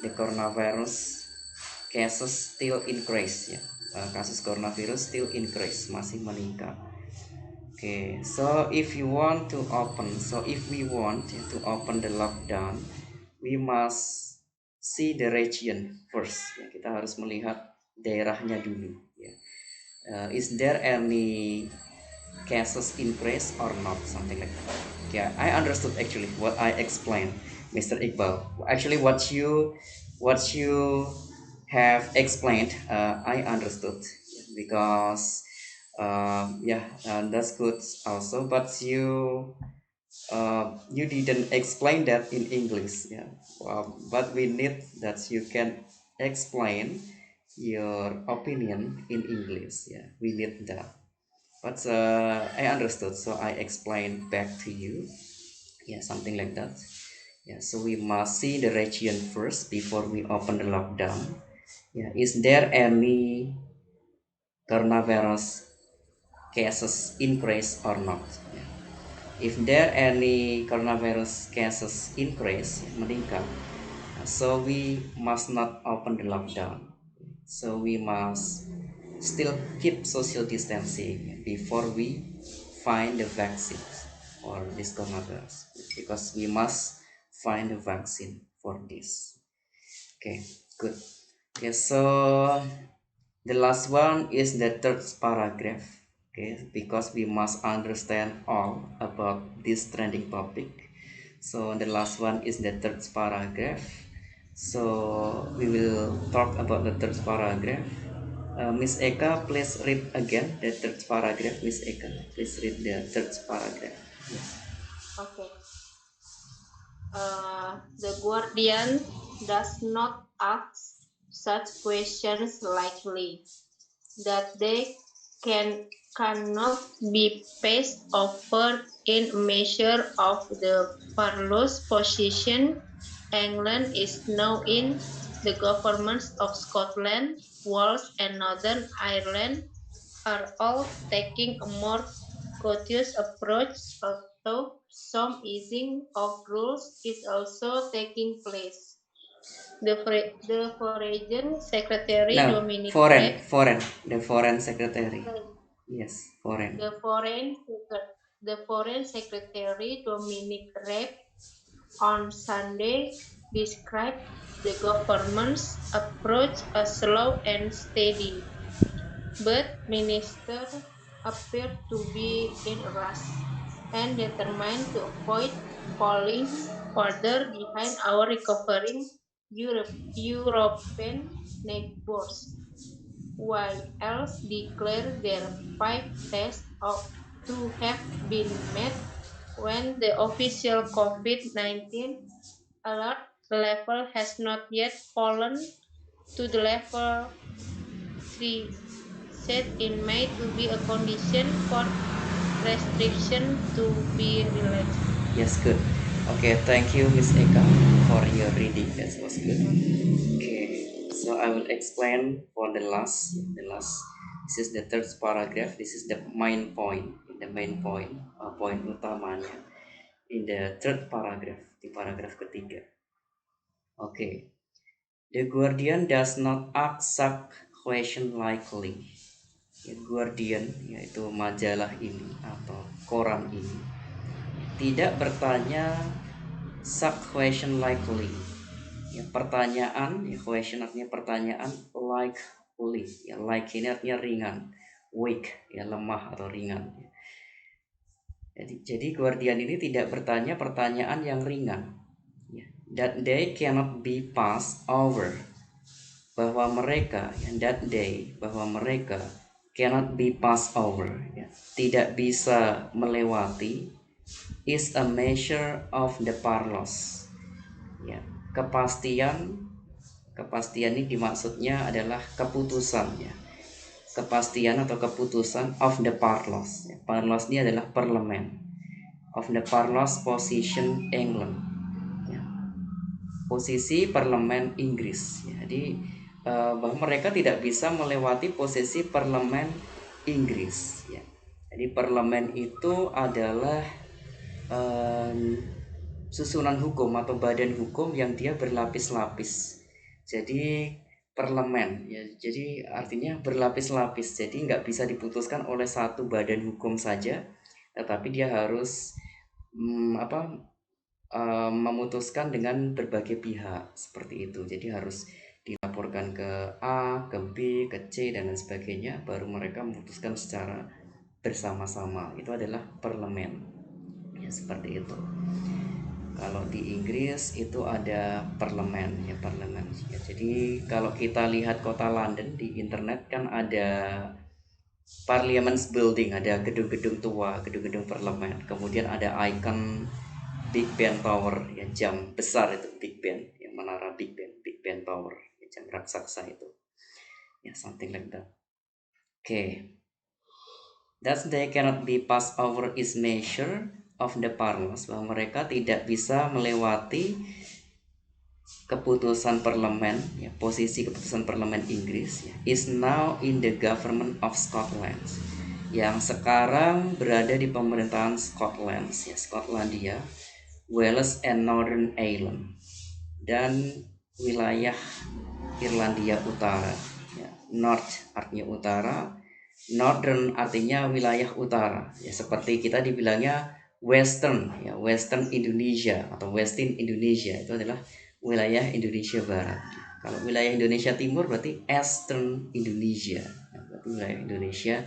the coronavirus cases still increase ya. Kasus coronavirus still increase, masih meningkat. Okay, so if we want to open the lockdown, we must see the region first. Ya, kita harus melihat daerahnya dulu. Ya. Is there any cases increase or not, something like that? Yeah, I understood actually what I explained, Mr. Iqbal. Actually, what you have explained, I understood, because that's good also. But you didn't explain that in English. Yeah, but we need that you can explain your opinion in English. Yeah, we need that. But I understood, so I explained back to you. Yeah, something like that. Yeah, so we must see the region first before we open the lockdown. Yeah, is there any coronavirus cases increase or not? Yeah. If there any coronavirus cases increase, meningkat, so we must not open the lockdown. So we must still keep social distancing before we find the vaccine for this coronavirus, because we must find a vaccine for this. Okay, good. Okay, so the last one is the third paragraph. Okay, because we must understand all about this trending topic. So the last one is the third paragraph. So we will talk about the third paragraph. Miss Eka, please read again the third paragraph. Miss Eka, please read the third paragraph. Yes. Okay. The Guardian does not ask such questions lightly, that they cannot be passed over in measure of the perilous position England is now in. The governments of Scotland, Wales, and Northern Ireland are all taking a more cautious approach, although some easing of rules is also taking place. The Foreign Secretary No, Dominic foreign, Raab, foreign, the foreign secretary. Yes, foreign. the Foreign Secretary Dominic Raab on Sunday described the government's approach as slow and steady, but ministers appear to be in a rush and determined to avoid falling further behind our recovering European neighbors, while else declare their 5 tests to have been met when the official COVID-19 alert level has not yet fallen to the level 3, set in May to be a condition for restriction to be relaxed. Yes, good. Okay, thank you, Miss Eka, for your reading. That was good. Okay, so I will explain for the last. This is the third paragraph. This is the main point. The main point, point utamanya in the third paragraph, di paragraf ketiga. Okay, the Guardian does not ask such question likely. The Guardian, yaitu majalah ini atau koran ini, tidak bertanya such question likely. Ya, pertanyaan, ya, question artinya pertanyaan, likely, ya, like ini artinya ringan, weak, ya, lemah atau ringan. Jadi Guardian ini tidak bertanya pertanyaan yang ringan, ya, that they cannot be passed over, bahwa mereka, ya, bahwa mereka cannot be passed over, ya, tidak bisa melewati, is a measure of the parlos, ya, kepastian Kepastian ini dimaksudnya adalah keputusan ya. Kepastian atau keputusan of the parlos. Parlos ini adalah parlemen. Of the parlos position England. Ya. Posisi parlemen Inggris. Ya. Jadi bahwa mereka tidak bisa melewati posisi parlemen Inggris. Ya. Jadi parlemen itu adalah susunan hukum atau badan hukum yang dia berlapis-lapis. Jadi parlemen ya, jadi artinya berlapis-lapis. Jadi nggak bisa diputuskan oleh satu badan hukum saja, tetapi dia harus memutuskan dengan berbagai pihak seperti itu. Jadi harus dilaporkan ke A, ke B, ke C dan lain sebagainya, baru mereka memutuskan secara bersama-sama. Itu adalah parlemen. Ya seperti itu. Kalau di Inggris itu ada parlemen ya, parlemen. Ya, jadi kalau kita lihat kota London di internet kan ada Parliament's Building, ada gedung-gedung tua, gedung-gedung parlemen. Kemudian ada ikon Big Ben Tower, ya jam besar itu Big Ben, yang menara Big Ben Tower, ya, jam raksasa itu, ya something like that. Okay. That they cannot be passed over is measure of the parliament, bahwa mereka tidak bisa melewati keputusan parlemen, ya, posisi keputusan parlemen Inggris ya, is now in the government of Scotland, yang sekarang berada di pemerintahan Scotland, ya Skotlandia, Wales and Northern Ireland, dan wilayah Irlandia Utara. Ya, North artinya utara, Northern artinya wilayah utara. Ya, seperti kita dibilangnya Western, ya Western Indonesia atau Western Indonesia itu adalah wilayah Indonesia Barat. Kalau wilayah Indonesia Timur berarti Eastern Indonesia, ya, berarti wilayah Indonesia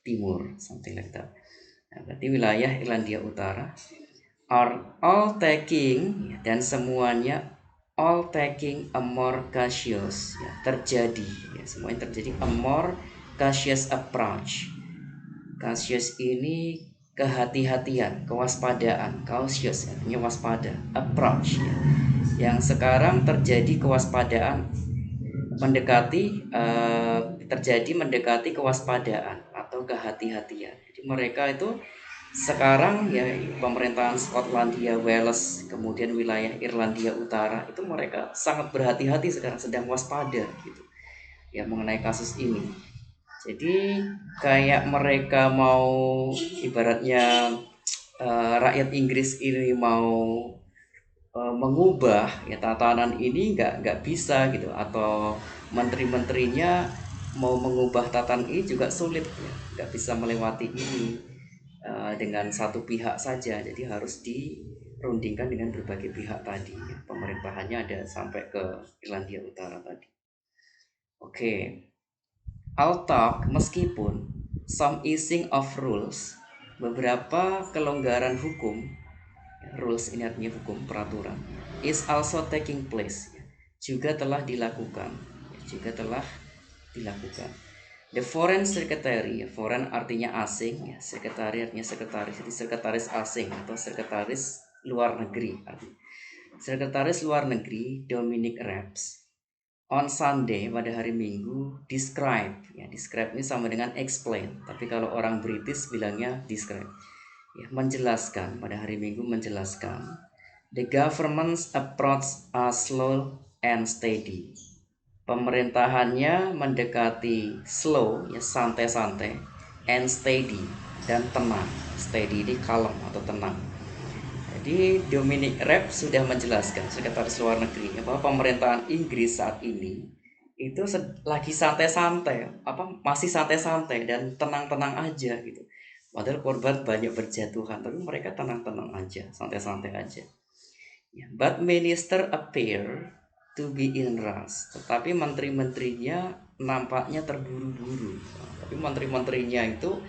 Timur, something like that. Ya, berarti wilayah Irlandia Utara. Are all taking, dan semuanya all taking a more cautious, ya, terjadi, ya, semuanya terjadi a more cautious approach. Cautious ini kehati-hatian, kewaspadaan, cautious artinya waspada, approach ya. Yang sekarang terjadi kewaspadaan mendekati kewaspadaan atau kehati-hatian. Jadi mereka itu sekarang ya pemerintahan Skotlandia, Wales, kemudian wilayah Irlandia Utara itu mereka sangat berhati-hati sekarang, sedang waspada gitu ya mengenai kasus ini. Jadi kayak mereka mau ibaratnya rakyat Inggris ini mau mengubah ya tatanan ini nggak bisa gitu, atau menteri-menterinya mau mengubah tatanan ini juga sulit ya, nggak bisa melewati ini dengan satu pihak saja, jadi harus dirundingkan dengan berbagai pihak tadi. Pemerintahannya ada sampai ke Irlandia Utara tadi. Oke. I'll talk meskipun some easing of rules, beberapa kelonggaran hukum, rules ini artinya hukum, peraturan, is also taking place, juga telah dilakukan. The Foreign Secretary, foreign artinya asing, ya, Secretary artinya sekretaris, jadi sekretaris asing atau sekretaris luar negeri. Sekretaris luar negeri Dominic Raabs on Sunday pada hari Minggu describe, ya describe ini sama dengan explain, tapi kalau orang British bilangnya describe, ya menjelaskan, pada hari Minggu menjelaskan the government's approach are slow and steady. Pemerintahannya mendekati slow, ya santai-santai, and steady, dan tenang. Steady ini kalem atau tenang. Jadi Dominic Raabs sudah menjelaskan, sekretaris luar negeri, bahwa pemerintahan Inggris saat ini itu lagi santai-santai, masih santai-santai dan tenang-tenang aja gitu. Padahal korban banyak berjatuhan, tapi mereka tenang-tenang aja, santai-santai aja. But minister appear to be in rush, tetapi menteri-menterinya nampaknya terburu-buru. Tapi menteri-menterinya itu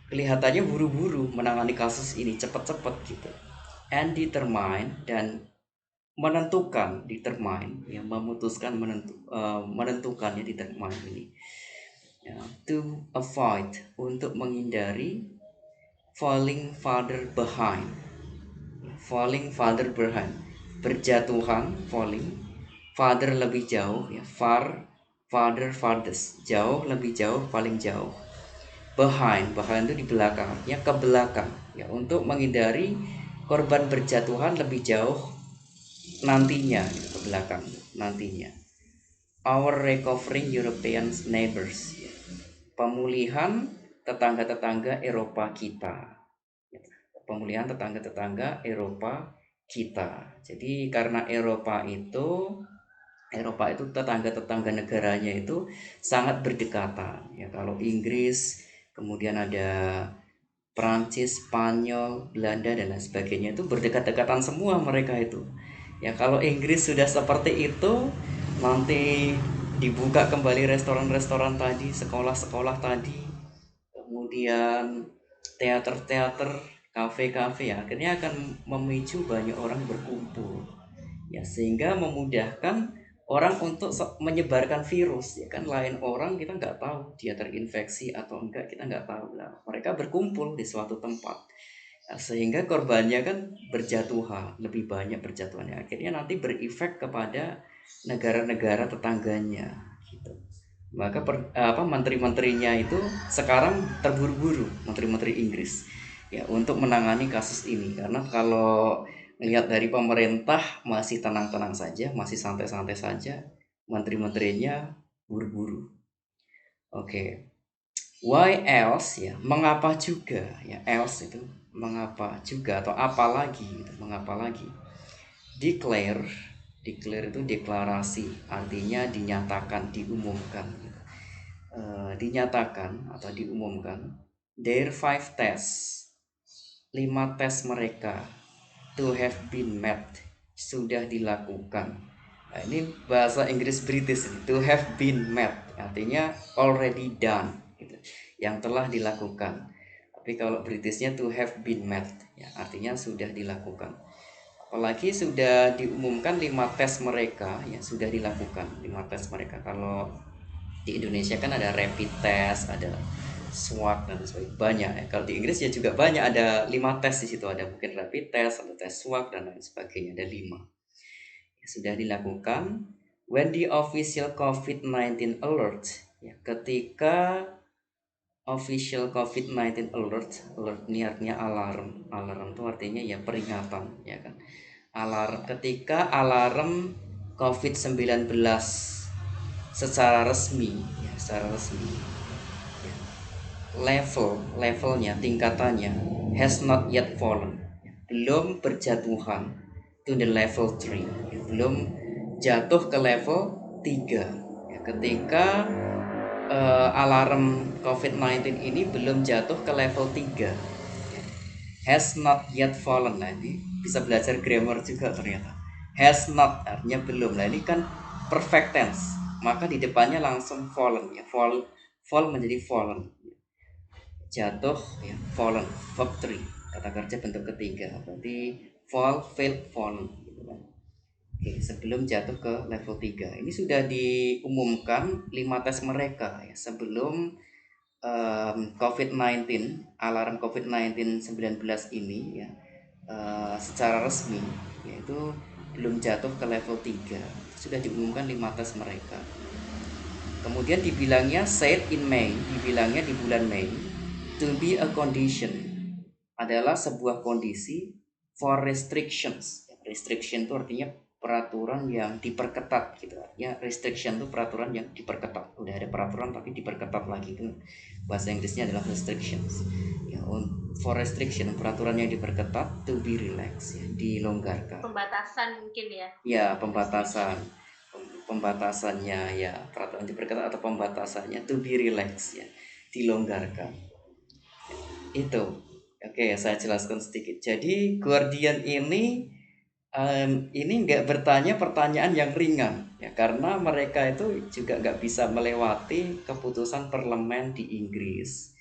kelihatannya buru-buru menangani kasus ini, cepat-cepat gitu. And determine, dan menentukan, determine, ya memutuskan, menentukannya determine ini, ya, to avoid, untuk menghindari falling farther behind, berjatuhan, falling Farther lebih jauh, ya. Farther, farthest, jauh, lebih jauh, paling jauh. Behind itu di belakang, ya, ke belakang, ya, untuk menghindari korban berjatuhan lebih jauh nantinya, gitu, ke belakang nantinya. Our recovering European neighbors, ya. Pemulihan tetangga-tetangga Eropa kita. Pemulihan tetangga-tetangga Eropa kita. Jadi karena Eropa itu tetangga-tetangga negaranya itu sangat berdekatan, ya. Kalau Inggris, kemudian ada Prancis, Spanyol, Belanda dan lain sebagainya, itu berdekat-dekatan semua mereka itu. Ya, kalau Inggris sudah seperti itu, nanti dibuka kembali restoran-restoran tadi, sekolah-sekolah tadi, kemudian teater-teater, kafe-kafe, ya, akhirnya akan memicu banyak orang berkumpul, ya, sehingga memudahkan orang untuk menyebarkan virus, ya kan. Lain orang kita nggak tahu dia terinfeksi atau enggak, kita nggak tahu lah. Mereka berkumpul di suatu tempat, nah, sehingga korbannya kan berjatuhan, lebih banyak berjatuhannya, akhirnya nanti berefek kepada negara-negara tetangganya, gitu. Maka menteri-menterinya itu sekarang terburu-buru, menteri-menteri Inggris, ya, untuk menangani kasus ini. Karena kalau melihat dari pemerintah masih tenang-tenang saja, masih santai-santai saja, menteri-menterinya buru-buru. Oke. Why else, ya, mengapa juga, ya, else itu mengapa juga atau apalagi, gitu, mengapa lagi. Declare itu deklarasi, artinya dinyatakan, diumumkan, gitu. Dinyatakan atau diumumkan their 5 tests, 5 tes mereka, to have been met, sudah dilakukan. Nah, ini bahasa Inggris British, to have been met artinya already done, gitu, yang telah dilakukan. Tapi kalau Britishnya to have been met, ya, artinya sudah dilakukan. Apalagi sudah diumumkan 5 tes mereka, ya, sudah dilakukan 5 tes mereka. Kalau di Indonesia kan ada rapid test, ada swab dan sebagainya, banyak, ya. Kalau di Inggris ya juga banyak, ada 5 tes di situ, ada mungkin rapid test, ada tes swab dan lain sebagainya, ada 5. Ya, sudah dilakukan. When the official COVID-19 alert, ya, ketika official COVID-19 alert ini artinya alarm itu artinya ya peringatan, ya kan. Alarm, ketika alarm COVID-19 secara resmi, ya, levelnya, tingkatannya has not yet fallen, belum berjatuhan to the level 3, ya, belum jatuh ke level 3, ya, ketika alarm COVID-19 ini belum jatuh ke level 3, ya. Has not yet fallen, nah ini bisa belajar grammar juga ternyata. Has not artinya belum, nah ini kan perfect tense, maka di depannya langsung fallen, ya, fall menjadi fallen, jatuh, ya, fallen, verb 3, kata kerja bentuk ketiga, berarti fall, failed, fallen, gitu kan. Oke, sebelum jatuh ke level 3. Ini sudah diumumkan 5 tes mereka, ya, sebelum COVID-19, alarm COVID-19 19 ini, ya, secara resmi, yaitu belum jatuh ke level 3. Sudah diumumkan 5 tes mereka. Kemudian dibilangnya said in May, dibilangnya di bulan Mei, to be a condition, adalah sebuah kondisi for restrictions. Restriction itu artinya peraturan yang diperketat, gitu. Ya, restriction itu peraturan yang diperketat. Udah ada peraturan tapi diperketat lagi, itu bahasa Inggrisnya adalah restrictions. Ya, for restriction, peraturan yang diperketat, to be relaxed, ya, dilonggarkan. Pembatasan mungkin ya. Ya, pembatasannya, ya, peraturan diperketat atau pembatasannya to be relaxed, ya, dilonggarkan. Itu. Oke, saya jelaskan sedikit. Jadi Guardian ini nggak bertanya pertanyaan yang ringan, ya, karena mereka itu juga nggak bisa melewati keputusan parlemen di Inggris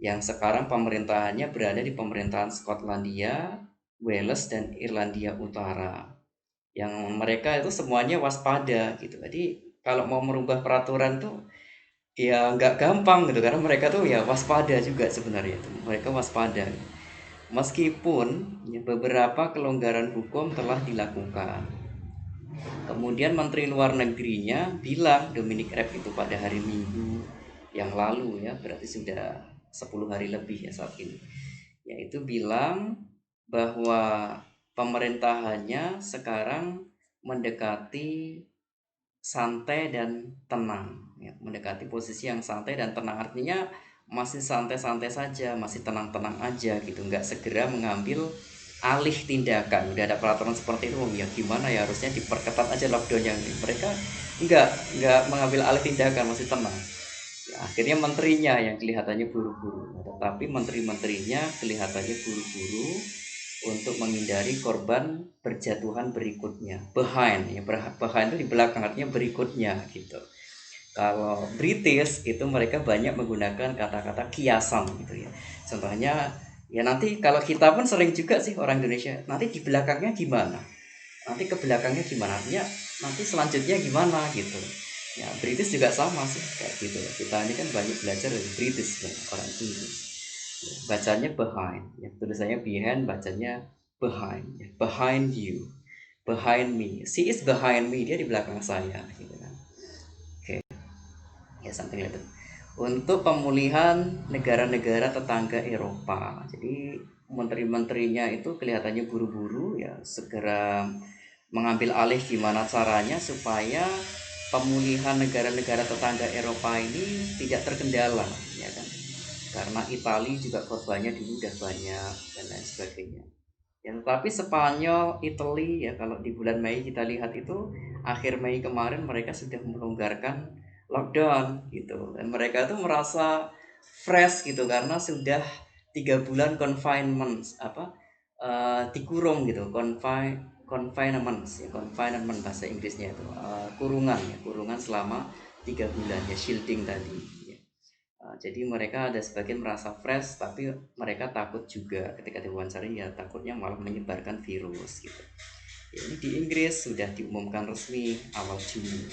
yang sekarang pemerintahannya berada di pemerintahan Skotlandia, Wales dan Irlandia Utara, yang mereka itu semuanya waspada, gitu. Jadi kalau mau merubah peraturan tuh ya nggak gampang, gitu, karena mereka tuh ya waspada juga sebenarnya itu, mereka waspada. Meskipun, ya, beberapa kelonggaran hukum telah dilakukan, Kemudian Menteri Luar Negerinya bilang, Dominic Raab itu pada hari Minggu yang lalu ya, berarti sudah 10 hari lebih ya saat ini, yaitu bilang bahwa pemerintahannya sekarang mendekati santai dan tenang ya, mendekati posisi yang santai dan tenang, artinya masih santai-santai saja, masih tenang-tenang aja gitu, nggak segera mengambil alih tindakan. Udah ada peraturan seperti itu, ya gimana ya, harusnya diperketat aja lockdownnya. Mereka nggak mengambil alih tindakan, masih tenang ya, akhirnya menterinya yang kelihatannya buru-buru, tetapi menteri-menterinya kelihatannya buru-buru untuk menghindari korban berjatuhan berikutnya, behind ya, behind itu di belakang, artinya berikutnya gitu. Kalau British itu mereka banyak menggunakan kata-kata kiasan gitu ya. Contohnya ya, nanti kalau kita pun sering juga sih orang Indonesia, nanti di belakangnya gimana? Nanti ke belakangnya gimana? Artinya nanti selanjutnya gimana gitu. Ya, British juga sama sih kayak gitu ya. Kita ini kan banyak belajar dari British ya, orang Inggris. Ya, bacanya behind, ya, tulisannya behind, bacanya behind, ya. Behind you, behind me. She is behind me, dia di belakang saya gitu kan. Oke, ya something like that. Untuk pemulihan negara-negara tetangga Eropa, jadi menteri-menterinya itu kelihatannya buru-buru ya, segera mengambil alih gimana caranya supaya pemulihan negara-negara tetangga Eropa ini tidak terkendala ya kan, karena Italia juga korbannya dulu udah banyak dan lain sebagainya ya. Tapi Spanyol, Italia ya, kalau di bulan Mei kita lihat itu, akhir Mei kemarin mereka sudah melonggarkan lockdown gitu, dan mereka tuh merasa fresh gitu karena sudah 3 bulan confinement, dikurung gitu, confinement ya, confinement bahasa Inggrisnya itu, kurungan ya, kurungan selama 3 bulan ya, shielding tadi ya. Jadi mereka ada sebagian merasa fresh, tapi mereka takut juga ketika diwawancari ya, takutnya malah menyebarkan virus gitu. Ya, ini di Inggris sudah diumumkan resmi awal Juni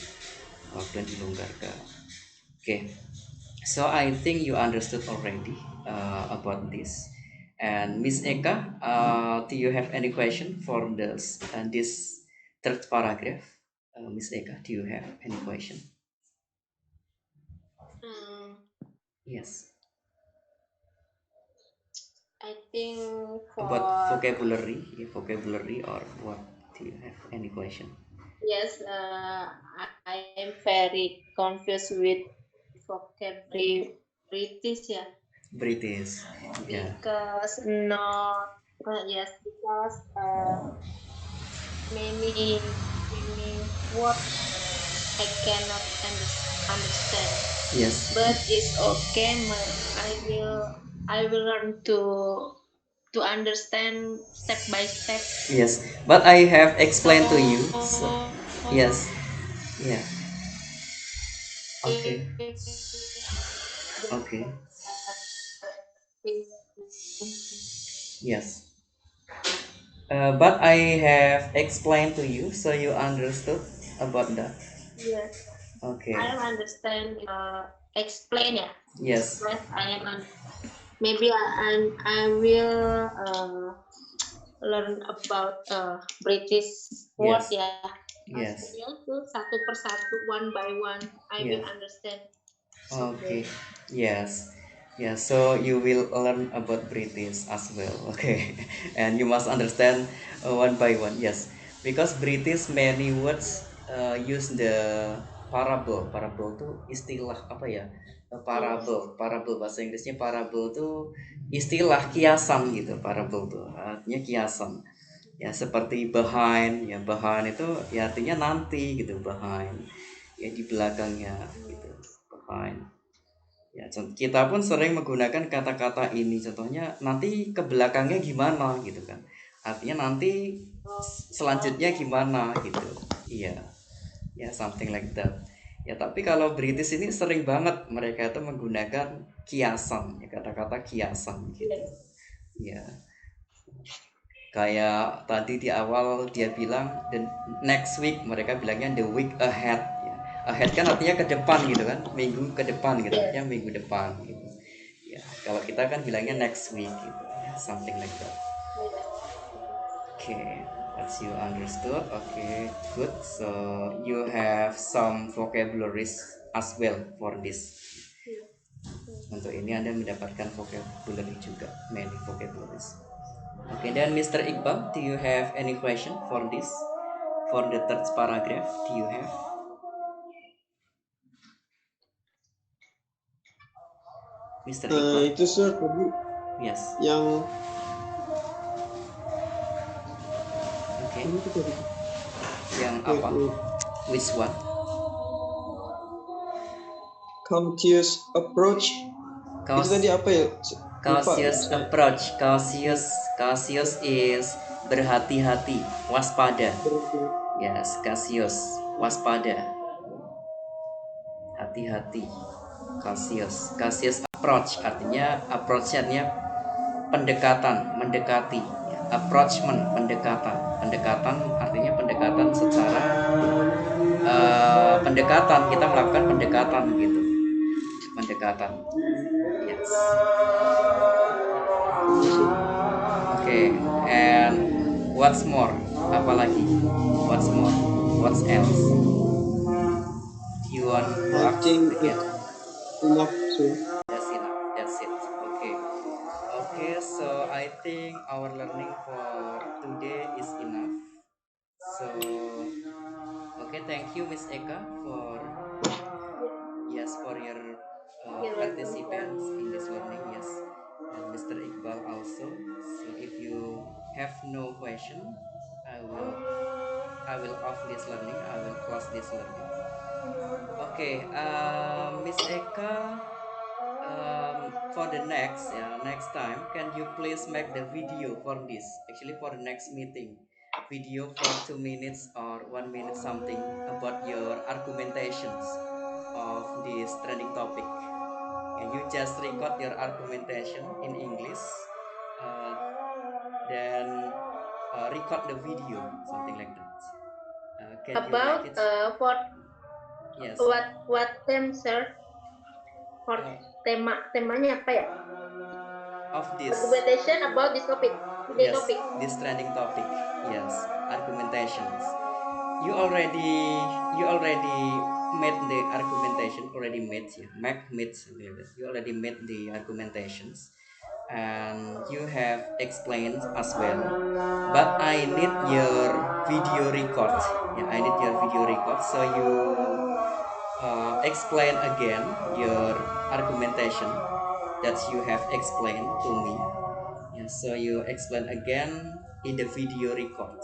lockdown dilonggarkan. Okay, so I think you understood already about this. And Miss Eka, do you have any question for this third paragraph? Miss Eka, do you have any question? Hmm, Yes. I think About for vocabulary or what? Do you have any question? yes, I am very confused with vocabulary British, yeah, British. Yeah. because yes, because many words I cannot understand. Yes. But it's okay. I will learn to understand step by step. Yes. But I have explained to you. So, yes. Yeah. Okay. Okay. Yes. But I have explained to you, so you understood about that. Yes, Okay. I understand. Explain, yeah. Yes. Yes, I am. Maybe I will learn about British word, Yes. ya. Yes. Maksudnya tuh satu persatu, one by one, I will Yes. understand. Okay. Yes. Yeah, so you will learn about British as well. Okay. And you must understand one by one. Yes. Because British many words use the parable. Parable itu istilah apa ya? Parable. Parable bahasa Inggrisnya parable itu istilah kiasan gitu. Parable itu artinya kiasan. Ya seperti behind, ya behind itu ya artinya nanti gitu, behind. Ya di belakangnya gitu. Behind. Ya, kita pun sering menggunakan kata-kata ini. Contohnya nanti ke belakangnya gimana gitu kan. Artinya nanti selanjutnya gimana gitu. Iya. Ya, something like that. Ya, tapi kalau British ini sering banget mereka itu menggunakan kiasan, ya, kata-kata kiasan gitu. Ya. Kayak tadi di awal dia bilang the next week, mereka bilangnya the week ahead ya. Ahead kan artinya ke depan gitu kan, minggu ke depan gitu, artinya minggu depan gitu ya. Kalau kita kan bilangnya next week gitu ya, something like that. Oke. As you understood, okay, good. So you have some vocabularies as well for this. Untuk ini Anda mendapatkan vocabulary juga, many vocabularies. Okay, then Mr. Iqbal, do you have any question for this? For the third paragraph, do you have? Mr. Iqbal? Itu sir tadi Yes. yang Okay. ini tuh tadi. Yang Wait, apa? wait. Which one? Cautious approach. Itu tadi apa ya? Cautious Lupa. approach. Cautious is berhati-hati, waspada. Yes, cautious, waspada. Hati-hati. Cautious approach artinya pendekatan, mendekati. Approachment, pendekatan artinya pendekatan secara pendekatan, kita melakukan pendekatan gitu, pendekatan. Yes. Okay, and what's more? Apalagi? What's more? What's else? You want to I ask think again? enough sir. That's enough. That's it. Okay. Okay, so I think our learning for today is enough. So, okay, thank you, Miss Eka, for your participants in this learning. Yes, and Mr. Iqbal also. So, if you have no question, I will off this learning. I will close this learning. Okay, Miss Eka. For the next time, can you please make the video for this, actually for the next meeting, video for 2 minutes or 1 minute something about your argumentations of this trending topic, and you just record your argumentation in English, then record the video, something like that. Can About you make it? for Yes. what theme, sir? For temanya apa ya? Of this Argumentation about this topic. Yes, Topic. this trending topic. Yes, argumentations. You already made the argumentation. You already made the argumentations, and you have explained as well. But I need your video record. I need your video record. So you explain again your argumentation that you have explained to me. So you explain again in the video record,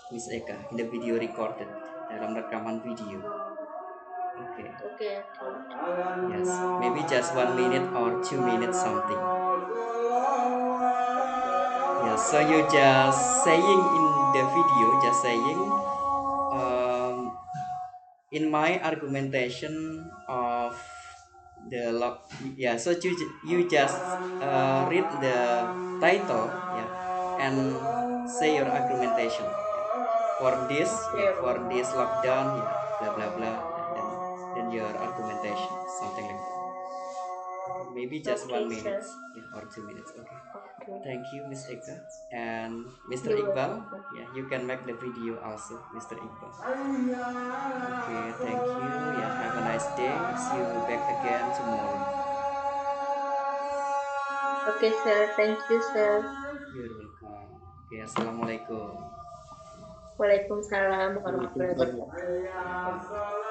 Miss Eka, in the video recorded, dalam rekaman video. Okay. Yes, maybe just 1 minute or 2 minutes something. Yeah, so you just saying in the video, in my argumentation of the log. Yeah, so you just read the title, and say your argumentation for this lockdown, blah blah blah, then your argumentation, something like that. Maybe just 1 minute, or 2 minutes. Okay. Thank you, Miss Eka, and Mr. Iqbal. Yeah, you can make the video also, Mr. Iqbal. Okay, thank you. Yeah, have a nice day. See you back again tomorrow. Okay, sir. Thank you, sir. You're welcome. Okay, assalamualaikum. Waalaikumsalam warahmatullahi wabarakatuh.